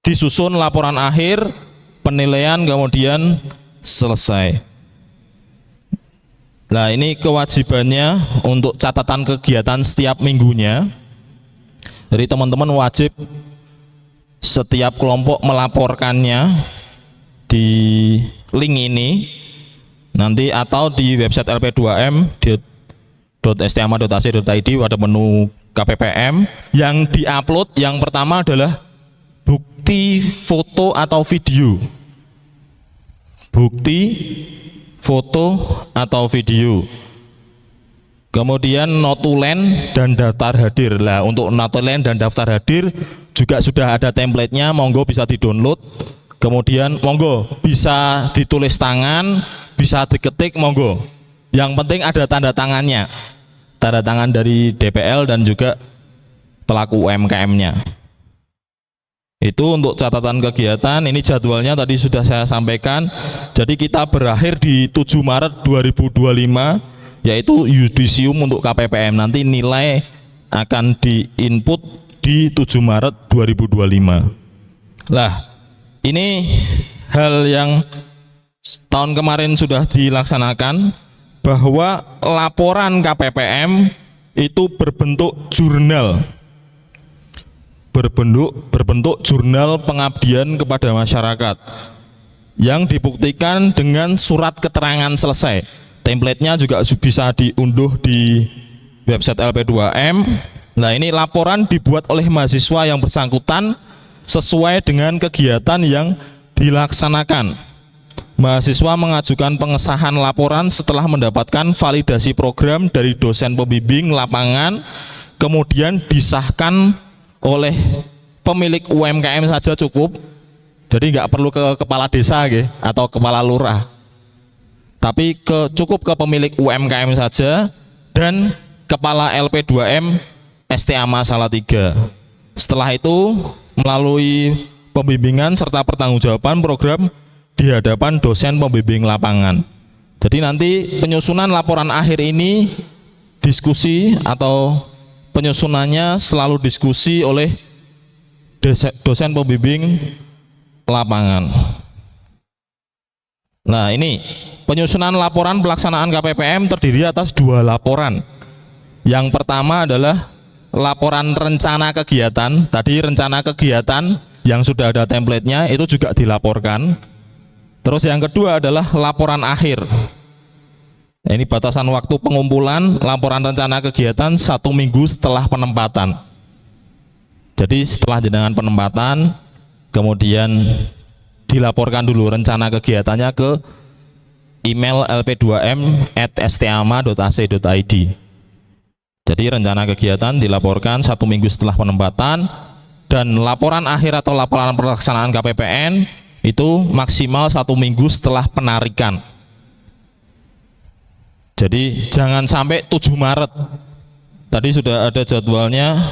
disusun laporan akhir, penilaian, kemudian selesai. Nah ini kewajibannya untuk catatan kegiatan setiap minggunya. Jadi teman-teman wajib setiap kelompok melaporkannya di link ini nanti, atau di website lp2m.stama.ac.id pada menu KPPM. Yang diupload yang pertama adalah bukti foto atau video. Kemudian notulen dan daftar hadir. Lah untuk notulen dan daftar hadir juga sudah ada template-nya, monggo bisa di-download. Kemudian monggo bisa ditulis tangan, bisa diketik, monggo. Yang penting ada tanda tangannya. Tanda tangan dari DPL dan juga pelaku UMKM-nya. Itu untuk catatan kegiatan. Ini jadwalnya tadi sudah saya sampaikan. Jadi kita berakhir di 7 Maret 2025, yaitu yudisium untuk KPPM. Nanti nilai akan diinput di 7 Maret 2025. Lah, ini hal yang tahun kemarin sudah dilaksanakan, bahwa laporan KPPM itu berbentuk jurnal. Berbentuk jurnal pengabdian kepada masyarakat yang dibuktikan dengan surat keterangan selesai. Template-nya juga bisa diunduh di website LP2M. Nah ini laporan dibuat oleh mahasiswa yang bersangkutan sesuai dengan kegiatan yang dilaksanakan. Mahasiswa mengajukan pengesahan laporan setelah mendapatkan validasi program dari dosen pembimbing lapangan, kemudian disahkan oleh pemilik UMKM saja cukup. Jadi nggak perlu ke kepala desa atau kepala lurah, tapi cukup ke pemilik UMKM saja dan kepala LP2M STAMA Salatiga. Setelah itu melalui pembimbingan serta pertanggungjawaban program di hadapan dosen pembimbing lapangan. Jadi nanti penyusunan laporan akhir ini diskusi atau penyusunannya selalu diskusi oleh dosen pembimbing lapangan. Nah ini penyusunan laporan pelaksanaan KPPM terdiri atas 2 laporan. Yang pertama adalah laporan rencana kegiatan. Tadi rencana kegiatan yang sudah ada template-nya itu juga dilaporkan. Terus yang kedua adalah laporan akhir. Ini batasan waktu pengumpulan laporan rencana kegiatan 1 minggu setelah penempatan. Jadi setelah jenengan penempatan, kemudian dilaporkan dulu rencana kegiatannya ke email lp2m@stama.ac.id. Jadi rencana kegiatan dilaporkan 1 minggu setelah penempatan, dan laporan akhir atau laporan pelaksanaan KPPN itu maksimal 1 minggu setelah penarikan. Jadi jangan sampai 7 Maret. Tadi sudah ada jadwalnya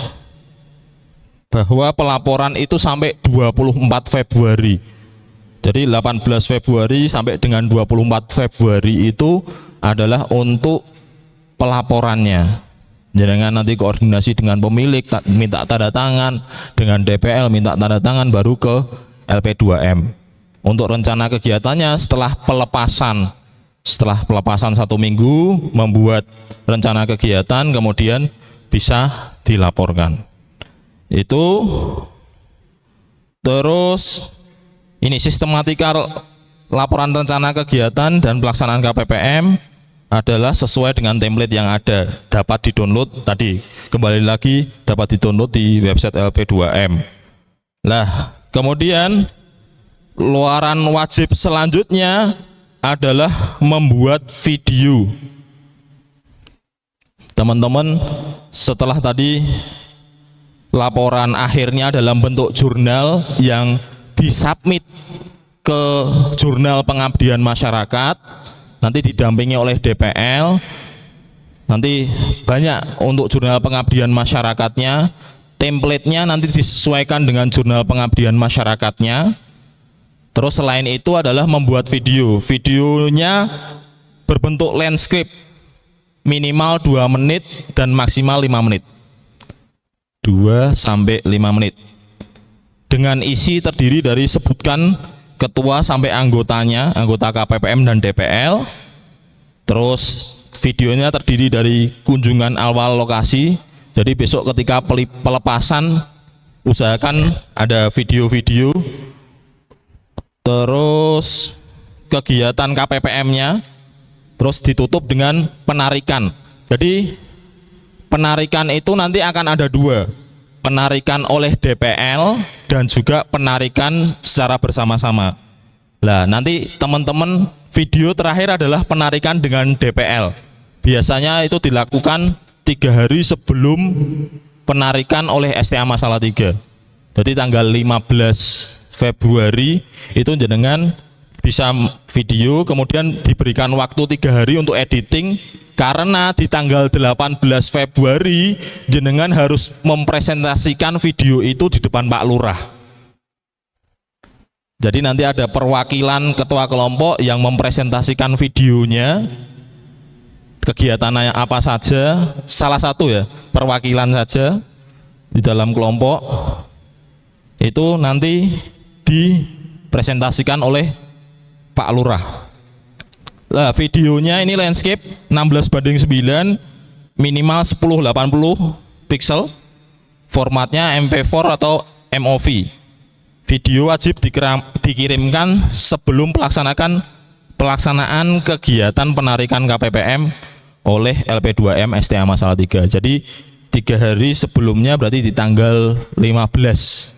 bahwa pelaporan itu sampai 24 Februari. Jadi 18 Februari sampai dengan 24 Februari itu adalah untuk pelaporannya. Jangan nanti koordinasi dengan pemilik, minta tanda tangan, dengan DPL minta tanda tangan, baru ke LP2M. Untuk rencana kegiatannya setelah pelepasan 1 minggu, membuat rencana kegiatan, kemudian bisa dilaporkan. Itu terus ini sistematika laporan rencana kegiatan dan pelaksanaan KPPM adalah sesuai dengan template yang ada, dapat di-download tadi, kembali lagi dapat di-download di website LP2M. Nah, kemudian luaran wajib selanjutnya adalah membuat video. Teman-teman, setelah tadi laporan akhirnya dalam bentuk jurnal yang disubmit ke Jurnal Pengabdian Masyarakat, nanti didampingi oleh DPL. Nanti banyak untuk Jurnal Pengabdian Masyarakatnya, template-nya nanti disesuaikan dengan Jurnal Pengabdian Masyarakatnya. Terus selain itu adalah membuat video. Videonya berbentuk landscape, minimal 2 menit dan maksimal 5 menit. 2 sampai 5 menit. Dengan isi terdiri dari sebutkan ketua sampai anggotanya, anggota KPPM dan DPL. Terus videonya terdiri dari kunjungan awal lokasi. Jadi besok ketika pelepasan usahakan ada video-video. Terus kegiatan KPPM-nya, terus ditutup dengan penarikan. Jadi penarikan itu nanti akan ada 2, penarikan oleh DPL dan juga penarikan secara bersama-sama. Nah, nanti teman-teman, video terakhir adalah penarikan dengan DPL. Biasanya itu dilakukan 3 hari sebelum penarikan oleh STA Salatiga. Jadi tanggal 15 Februari itu jenengan bisa video, kemudian diberikan waktu 3 hari untuk editing, karena di tanggal 18 Februari jenengan harus mempresentasikan video itu di depan Pak Lurah. Jadi nanti ada perwakilan ketua kelompok yang mempresentasikan videonya, kegiatannya apa saja, salah satu ya, perwakilan saja di dalam kelompok, itu nanti dipresentasikan oleh Pak Lurah. Nah, videonya ini landscape 16:9, minimal 1080 pixel, formatnya MP4 atau MOV. Video wajib dikirimkan sebelum pelaksanaan kegiatan penarikan KPPM oleh LP2M STA Salatiga. Jadi 3 hari sebelumnya, berarti di tanggal 15,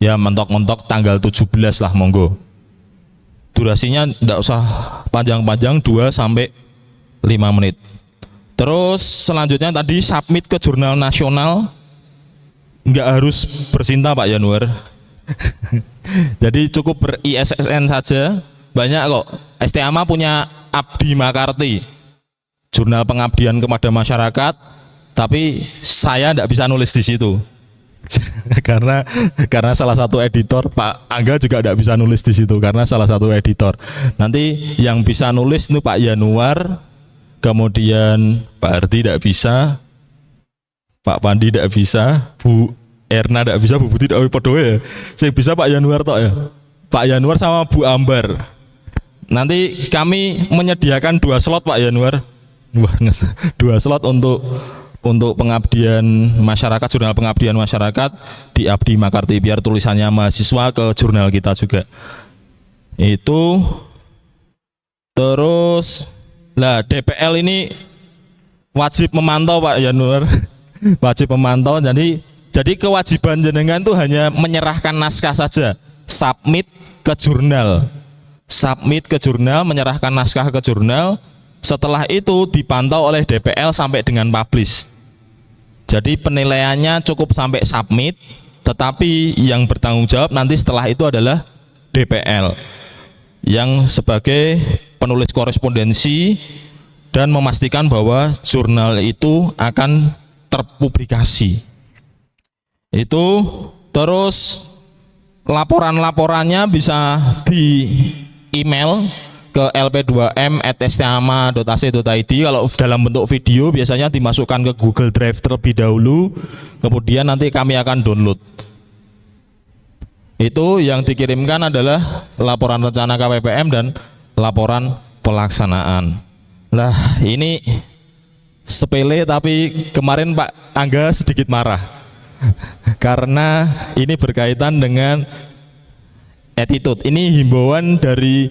ya mentok-mentok tanggal 17 lah, monggo. Durasinya tidak usah panjang-panjang, 2 sampai 5 menit. Terus selanjutnya tadi submit ke jurnal nasional, nggak harus bercinta Pak Yanuar. Jadi cukup ber-ISSN saja. Banyak kok, STAMA punya Abdi Makarti, jurnal pengabdian kepada masyarakat, tapi saya tidak bisa nulis di situ. karena salah satu editor, Pak Angga juga tidak bisa nulis di situ karena salah satu editor. Nanti yang bisa nulis itu Pak Yanuar, kemudian Pak Ardi tidak bisa, Pak Pandi tidak bisa, Bu Erna tidak bisa, Bu Budi tidak bisa. Saya bisa Pak Yanuar toh ya, Pak Yanuar sama Bu Ambar. Nanti kami menyediakan 2 slot Pak Yanuar, 2 slot untuk pengabdian masyarakat, jurnal pengabdian masyarakat di Abdi Makarti, biar tulisannya mahasiswa ke jurnal kita juga. Itu terus lah, DPL ini wajib memantau Pak Yanuar. Wajib memantau. Jadi Jadi kewajiban jenengan itu hanya menyerahkan naskah saja, submit ke jurnal. Submit ke jurnal, menyerahkan naskah ke jurnal. Setelah itu dipantau oleh DPL sampai dengan publish. Jadi penilaiannya cukup sampai submit, tetapi yang bertanggung jawab nanti setelah itu adalah DPL yang sebagai penulis korespondensi dan memastikan bahwa jurnal itu akan terpublikasi. Itu terus laporan-laporannya bisa di email ke lp2m@stama.ac.id. Kalau dalam bentuk video biasanya dimasukkan ke Google Drive terlebih dahulu, kemudian nanti kami akan download. Itu yang dikirimkan adalah laporan rencana KPPM dan laporan pelaksanaan. Lah ini sepele, tapi kemarin Pak Angga sedikit marah karena ini berkaitan dengan attitude. Ini himbauan dari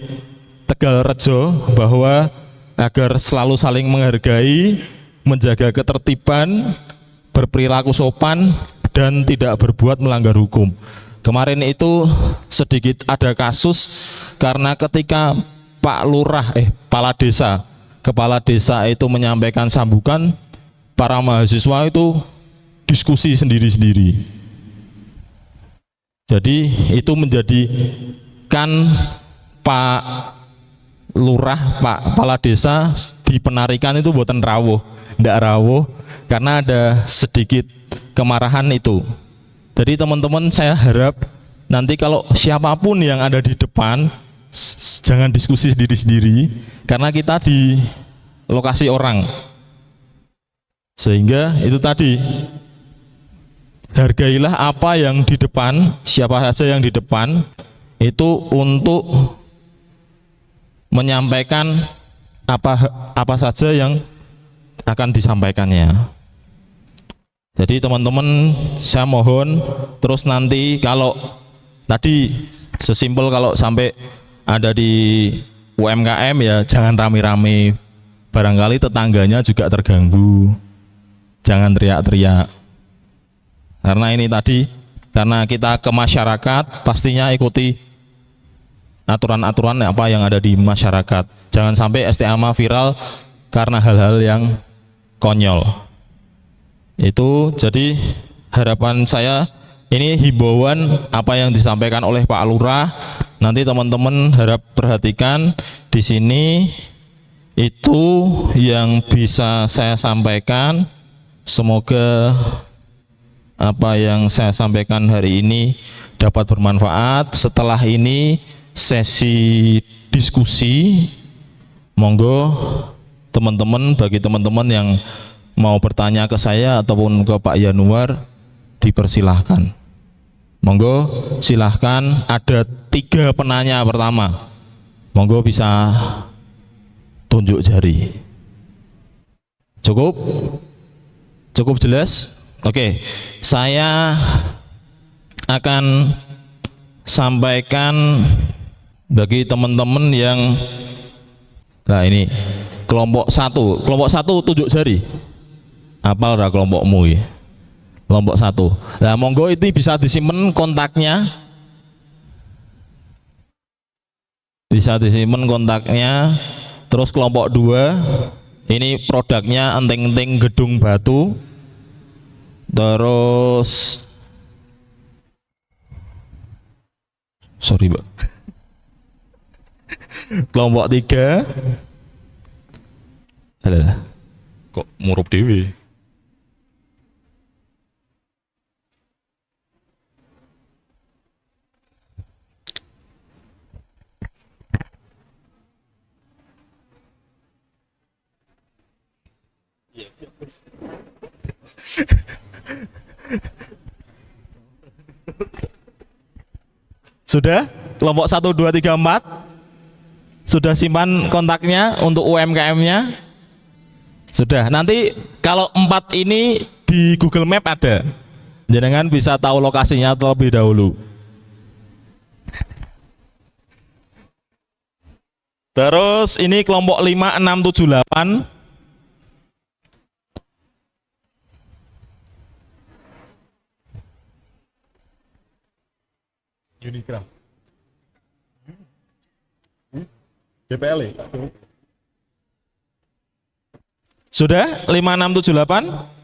Tegalrejo bahwa agar selalu saling menghargai, menjaga ketertiban, berperilaku sopan, dan tidak berbuat melanggar hukum. Kemarin itu sedikit ada kasus karena ketika Pak Lurah, kepala desa itu menyampaikan sambutan, para mahasiswa itu diskusi sendiri-sendiri. Jadi itu menjadikan Pak Lurah, Pak Kepala Desa di penarikan itu buatan rawuh, ndak rawuh karena ada sedikit kemarahan itu. Jadi teman-teman, saya harap nanti kalau siapapun yang ada di depan jangan diskusi sendiri-sendiri karena kita di lokasi orang. Sehingga itu tadi, hargailah apa yang di depan, siapa saja yang di depan itu untuk menyampaikan apa saja yang akan disampaikannya. Jadi teman-teman, saya mohon terus nanti kalau tadi sesimpel kalau sampai ada di UMKM ya jangan rame-rame, barangkali tetangganya juga terganggu, jangan teriak-teriak. Karena ini tadi, karena kita ke masyarakat pastinya ikuti aturan-aturan apa yang ada di masyarakat. Jangan sampai STMA viral karena hal-hal yang konyol. Itu jadi harapan saya, ini himbauan apa yang disampaikan oleh Pak Lurah. Nanti teman-teman harap perhatikan di sini, itu yang bisa saya sampaikan. Semoga apa yang saya sampaikan hari ini dapat bermanfaat. Setelah ini sesi diskusi, monggo teman-teman, bagi teman-teman yang mau bertanya ke saya ataupun ke Pak Yanuar, dipersilahkan. Monggo silahkan, ada 3 penanya pertama, monggo bisa tunjuk jari. Cukup jelas? Oke, saya akan sampaikan bagi teman-teman yang, nah ini kelompok 1 tunjuk jari. Apal ora kelompokmu ya? Kelompok 1. Nah, monggo itu bisa disimpan kontaknya. Bisa disimpan kontaknya. Terus kelompok 2, ini produknya enteng-enteng gedung batu. Terus sorry Mbak. Kelompok 3, alah, kok murup dewi. Sudah? Kelompok 1, 2, 3, 4 sudah simpan kontaknya untuk UMKM-nya? Sudah. Nanti kalau 4 ini di Google Map ada, jangan bisa tahu lokasinya terlebih dahulu. Terus ini kelompok 5, 6, 7, 8. Unigraf. DPL. Sudah 5678?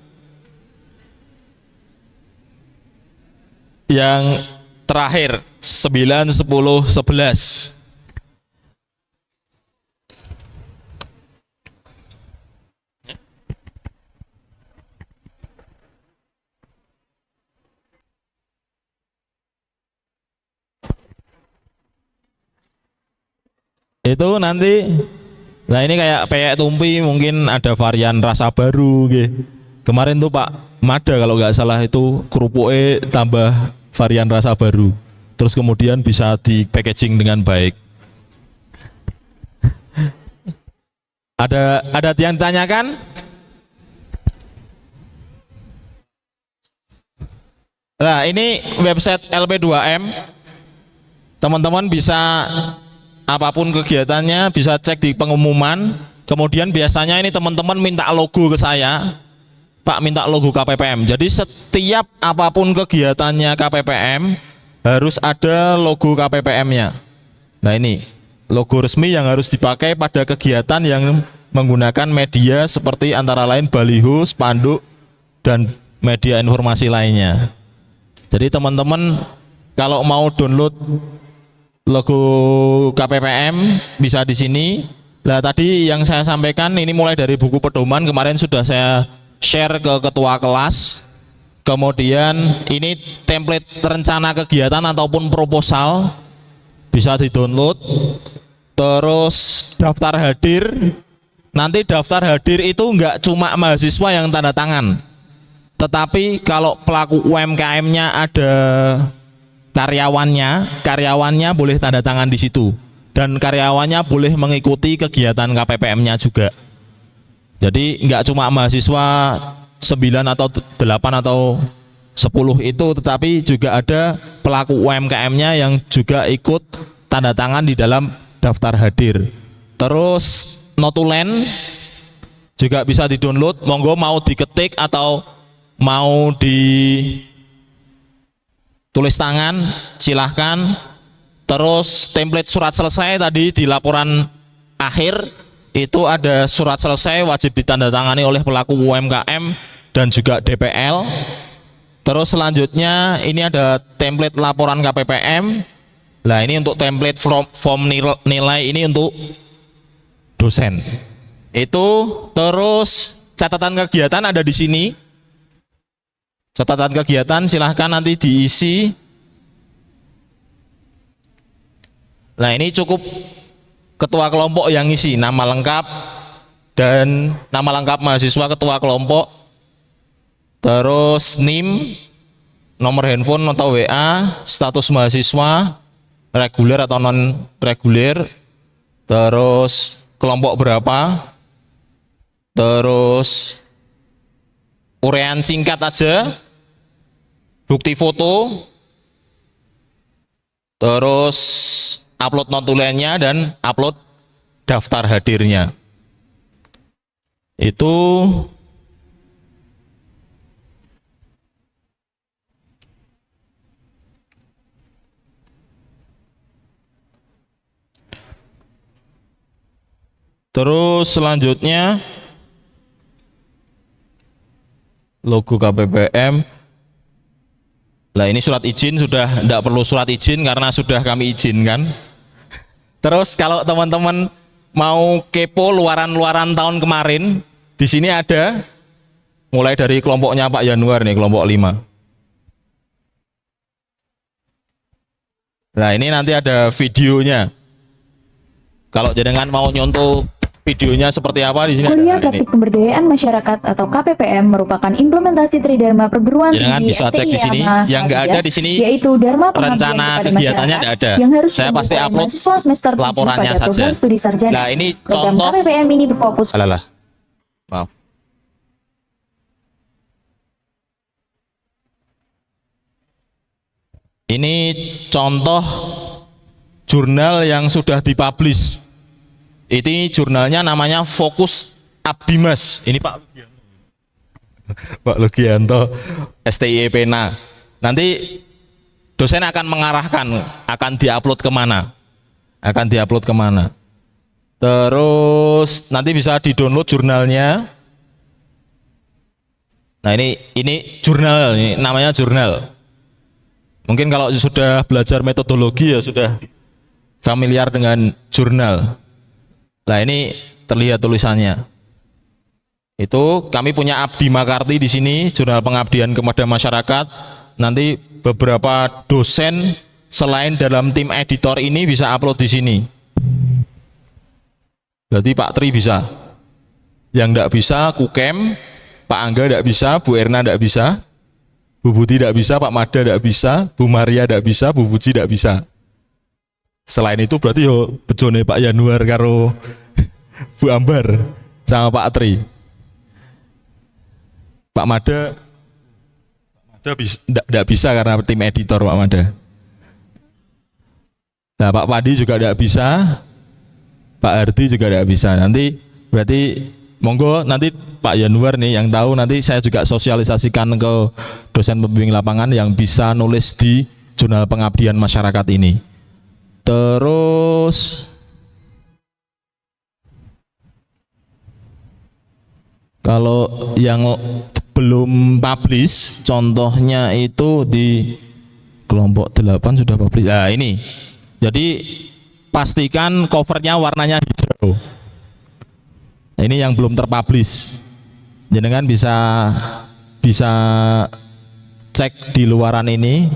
Yang terakhir 9, 10, 11. Itu nanti, nah ini kayak peyek tumpi, mungkin ada varian rasa baru gitu. Kemarin tuh Pak Mada kalau nggak salah itu kerupuknya tambah varian rasa baru, terus kemudian bisa di packaging dengan baik. Ada yang tanyakan? Nah ini website LP2M, teman-teman bisa apapun kegiatannya bisa cek di pengumuman. Kemudian biasanya ini teman-teman minta logo ke saya, Pak minta logo KPPM. Jadi setiap apapun kegiatannya KPPM harus ada logo KPPM-nya. Nah ini logo resmi yang harus dipakai pada kegiatan yang menggunakan media seperti antara lain baliho, spanduk, dan media informasi lainnya. Jadi teman-teman kalau mau download logo KPPM bisa di sini. Nah tadi yang saya sampaikan ini mulai dari buku pedoman, kemarin sudah saya share ke ketua kelas. Kemudian ini template rencana kegiatan ataupun proposal bisa di-download. Terus daftar hadir. Nanti daftar hadir itu enggak cuma mahasiswa yang tanda tangan, tetapi kalau pelaku UMKM-nya ada karyawannya boleh tanda tangan di situ, dan karyawannya boleh mengikuti kegiatan KPPM-nya juga. Jadi nggak cuma mahasiswa 9 atau 8 atau 10 itu, tetapi juga ada pelaku UMKM-nya yang juga ikut tanda tangan di dalam daftar hadir. Terus notulen juga bisa di-download, monggo mau diketik atau mau di tulis tangan silahkan. Terus template surat selesai tadi di laporan akhir itu ada surat selesai wajib ditandatangani oleh pelaku UMKM dan juga DPL. Terus selanjutnya ini ada template laporan KPPM. Nah ini untuk template form nilai ini untuk dosen. Itu terus catatan kegiatan ada di sini. Catatan kegiatan silahkan nanti diisi. Nah ini cukup ketua kelompok yang ngisi nama lengkap dan nama lengkap mahasiswa ketua kelompok, terus NIM, nomor handphone atau WA, status mahasiswa, reguler atau non reguler, terus kelompok berapa, terus uraian singkat aja, bukti foto, terus upload notulennya dan upload daftar hadirnya. Itu terus selanjutnya logo KPPM. Lah ini surat izin sudah tidak perlu surat izin karena sudah kami izinkan. Terus kalau teman-teman mau kepo luaran-luaran tahun kemarin, di sini ada mulai dari kelompoknya Pak Yanuar nih, kelompok 5. Nah ini nanti ada videonya. Kalau jenengan mau nyontoh videonya seperti apa di sini. Kuliah Praktik Pemberdayaan Masyarakat atau KPPM merupakan implementasi Tridharma Perguruan Tinggi bisa cek di sini. Yang nggak ada di sini yaitu Dharma Pengabdian rencana kepada kegiatannya masyarakat nggak ada. yang harus Saya pasti dilakukan upload mahasiswa semester 7 laporannya pada program saja. studi sarjana. Nah ini Program contoh. KPPM ini berfokus Alah, maaf. Ini contoh jurnal yang sudah dipublish. Ini jurnalnya namanya Fokus Abdimas. Ini Pak Lugianto STIEPNA. Nanti dosen akan mengarahkan, akan diupload kemana, terus nanti bisa di-download jurnalnya. Nah ini jurnal, ini namanya jurnal. Mungkin kalau sudah belajar metodologi ya sudah familiar dengan jurnal. Nah ini terlihat tulisannya. Itu kami punya Abdi Makarti di sini, jurnal pengabdian kepada masyarakat. Nanti beberapa dosen selain dalam tim editor ini bisa upload di sini. Berarti Pak Tri bisa. Yang tidak bisa Kukem, Pak Angga tidak bisa, Bu Erna tidak bisa, Bu Buti tidak bisa, Pak Mada tidak bisa, Bu Maria tidak bisa, Bu Fuji tidak bisa. Selain itu berarti yo bejone Pak Yanuar karo Bu Ambar sama Pak Tri. Pak Mada tidak bisa karena tim editor Pak Mada. Nah Pak Padi juga tidak bisa, Pak Hardi juga tidak bisa. Nanti berarti monggo nanti Pak Yanuar nih yang tahu, nanti saya juga sosialisasikan ke dosen pembimbing lapangan yang bisa nulis di jurnal pengabdian masyarakat ini. Terus kalau yang belum publish, contohnya itu di kelompok 8 sudah publish. Nah ini, jadi pastikan covernya warnanya hijau. Ini yang belum terpublish. Jenengan bisa cek di luaran ini.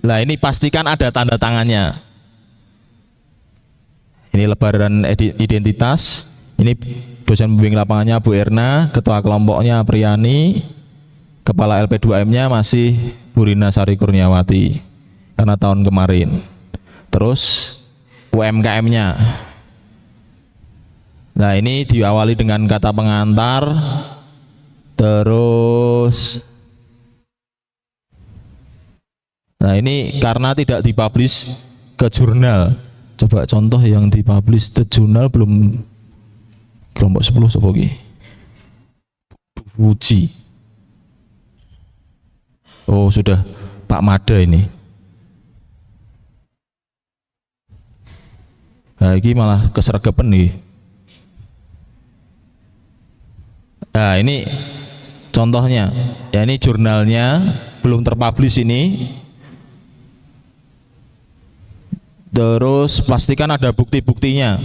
Nah ini pastikan ada tanda tangannya. Ini lebaran identitas. Ini dosen pembimbing lapangannya Bu Erna, ketua kelompoknya Priani, kepala LP2M-nya masih Bu Rina Sari Kurniawati karena tahun kemarin. Terus UMKM-nya. Nah ini diawali dengan kata pengantar, terus nah ini karena tidak dipublish ke jurnal. Coba contoh yang dipublish ke jurnal belum kelompok 10 sopo iki? Fuji. Oh sudah Pak Mada ini. Nah ini malah kesergepen nih. Nah ini contohnya, ya ini jurnalnya belum terpublish ini. Terus pastikan ada bukti-buktinya.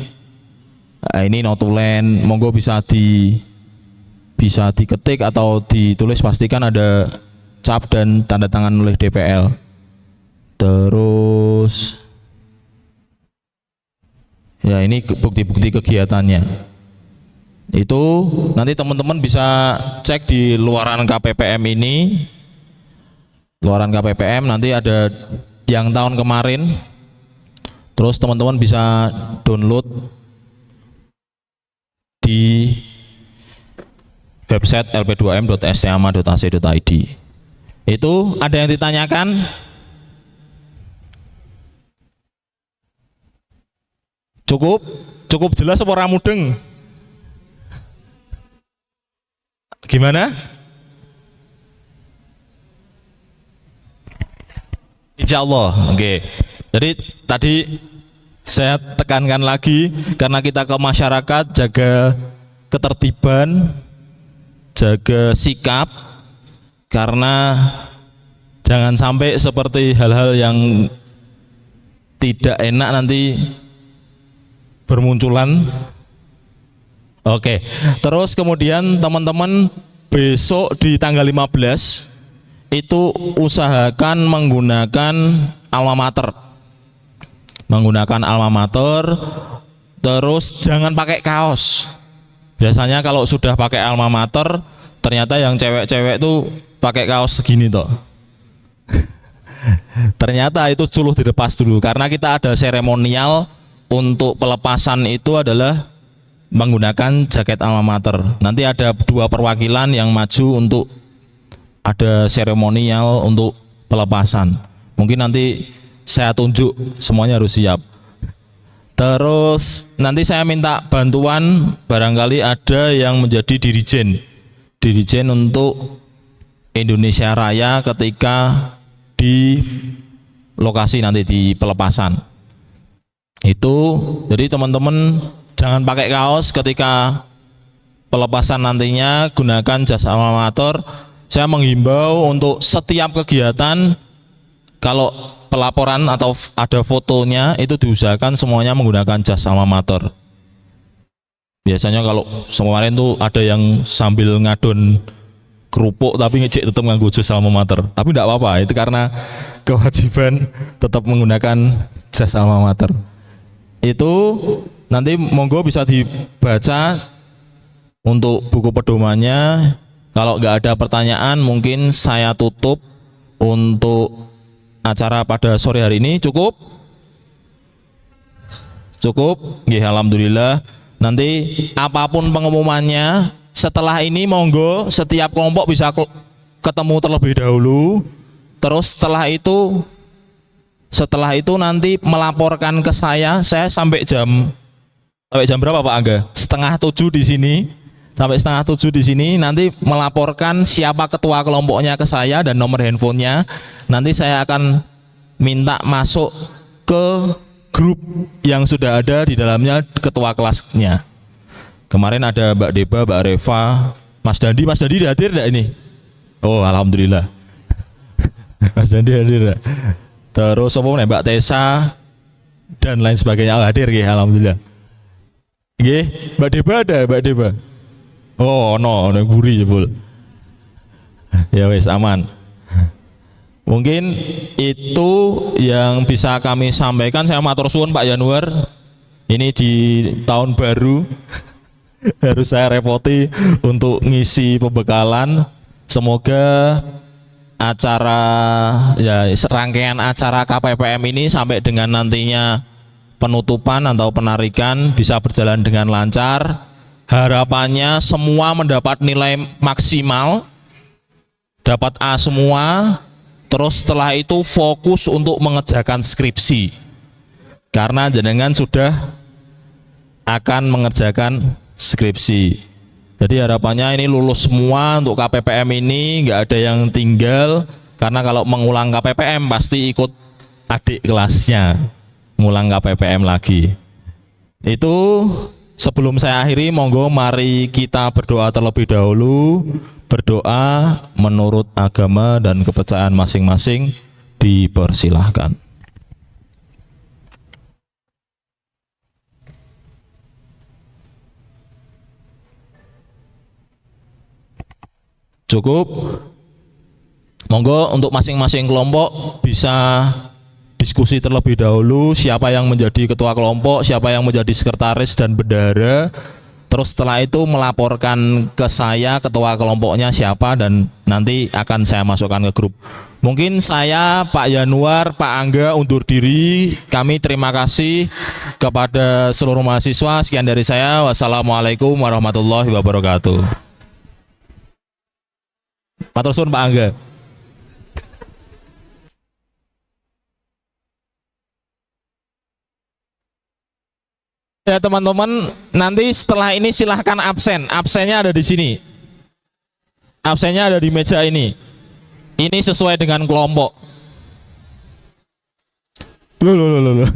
Nah, ini notulen, monggo bisa diketik atau ditulis, pastikan ada cap dan tanda tangan oleh DPL. Terus ya ini bukti-bukti kegiatannya. Itu nanti teman-teman bisa cek di luaran KPPM ini. Luaran KPPM nanti ada yang tahun kemarin. Terus teman-teman bisa download di website lp2m.stama.ac.id. Itu ada yang ditanyakan? Cukup jelas apa ora mudeng? Gimana? Insya Allah, oke. Jadi tadi saya tekankan lagi, karena kita ke masyarakat, jaga ketertiban, jaga sikap, karena jangan sampai seperti hal-hal yang tidak enak nanti bermunculan. Oke, terus kemudian teman-teman besok di tanggal 15 itu usahakan menggunakan alma mater. Terus jangan pakai kaos. Biasanya kalau sudah pakai alma mater, ternyata yang cewek-cewek tuh pakai kaos segini toh. Ternyata itu suruh dilepas dulu, karena kita ada seremonial untuk pelepasan itu adalah menggunakan jaket alma mater. Nanti ada 2 perwakilan yang maju untuk ada seremonial untuk pelepasan. Mungkin nanti saya tunjuk, semuanya harus siap. Terus nanti saya minta bantuan, barangkali ada yang menjadi dirijen untuk Indonesia Raya ketika di lokasi nanti di pelepasan. Itu jadi teman-teman jangan pakai kaos ketika pelepasan nantinya, gunakan jas alma mater. Saya menghimbau untuk setiap kegiatan kalau pelaporan atau ada fotonya itu diusahakan semuanya menggunakan jas alma mater. Biasanya kalau kemarin tuh ada yang sambil ngadon kerupuk tapi ngejek tetap nganggo jas alma mater. Tapi tidak apa-apa, itu karena kewajiban tetap menggunakan jas alma mater. Itu nanti monggo bisa dibaca untuk buku pedomannya. Kalau nggak ada pertanyaan mungkin saya tutup untuk acara pada sore hari ini. Cukup? Nggih, alhamdulillah. Nanti apapun pengumumannya setelah ini monggo setiap kelompok bisa ketemu terlebih dahulu. Terus setelah itu nanti melaporkan ke saya sampai jam berapa Pak Angga? 6:30 di sini. Sampai 6:30 di sini nanti melaporkan siapa ketua kelompoknya ke saya dan nomor handphonenya. Nanti saya akan minta masuk ke grup yang sudah ada di dalamnya ketua kelasnya. Kemarin ada Mbak Deba, Mbak Reva, Mas Dandi hadir enggak ini? Oh, alhamdulillah. Mas Dandi hadir. Terus apa nih Mbak Tessa dan lain sebagainya hadir ya, alhamdulillah. Nggih, Mbak Deba ada, Mbak Deba. Oh, no, buri jebul. Ya wes aman. Mungkin itu yang bisa kami sampaikan. Saya matur suwun Pak Yanuar. Ini di tahun baru harus saya repoti untuk ngisi pembekalan. Semoga acara serangkaian acara KPPM ini sampai dengan nantinya penutupan atau penarikan bisa berjalan dengan lancar. Harapannya semua mendapat nilai maksimal, dapat A semua. Terus setelah itu fokus untuk mengerjakan skripsi, karena jenengan sudah akan mengerjakan skripsi. Jadi harapannya ini lulus semua untuk KPPM ini, nggak ada yang tinggal. Karena kalau mengulang KPPM pasti ikut adik kelasnya mengulang KPPM lagi. Itu sebelum saya akhiri, monggo mari kita berdoa terlebih dahulu. Berdoa menurut agama dan kepercayaan masing-masing, dipersilahkan. Cukup? Monggo untuk masing-masing kelompok bisa diskusi terlebih dahulu, siapa yang menjadi ketua kelompok, siapa yang menjadi sekretaris dan bendahara. Terus setelah itu melaporkan ke saya ketua kelompoknya siapa dan nanti akan saya masukkan ke grup. Mungkin saya, Pak Yanuar, Pak Angga undur diri. Kami terima kasih kepada seluruh mahasiswa. Sekian dari saya. Wassalamualaikum warahmatullahi wabarakatuh. Matur suwun Pak Angga. Ya teman-teman, nanti setelah ini silahkan absen. Absennya ada di sini. Absennya ada di meja ini. Ini sesuai dengan kelompok. Loh.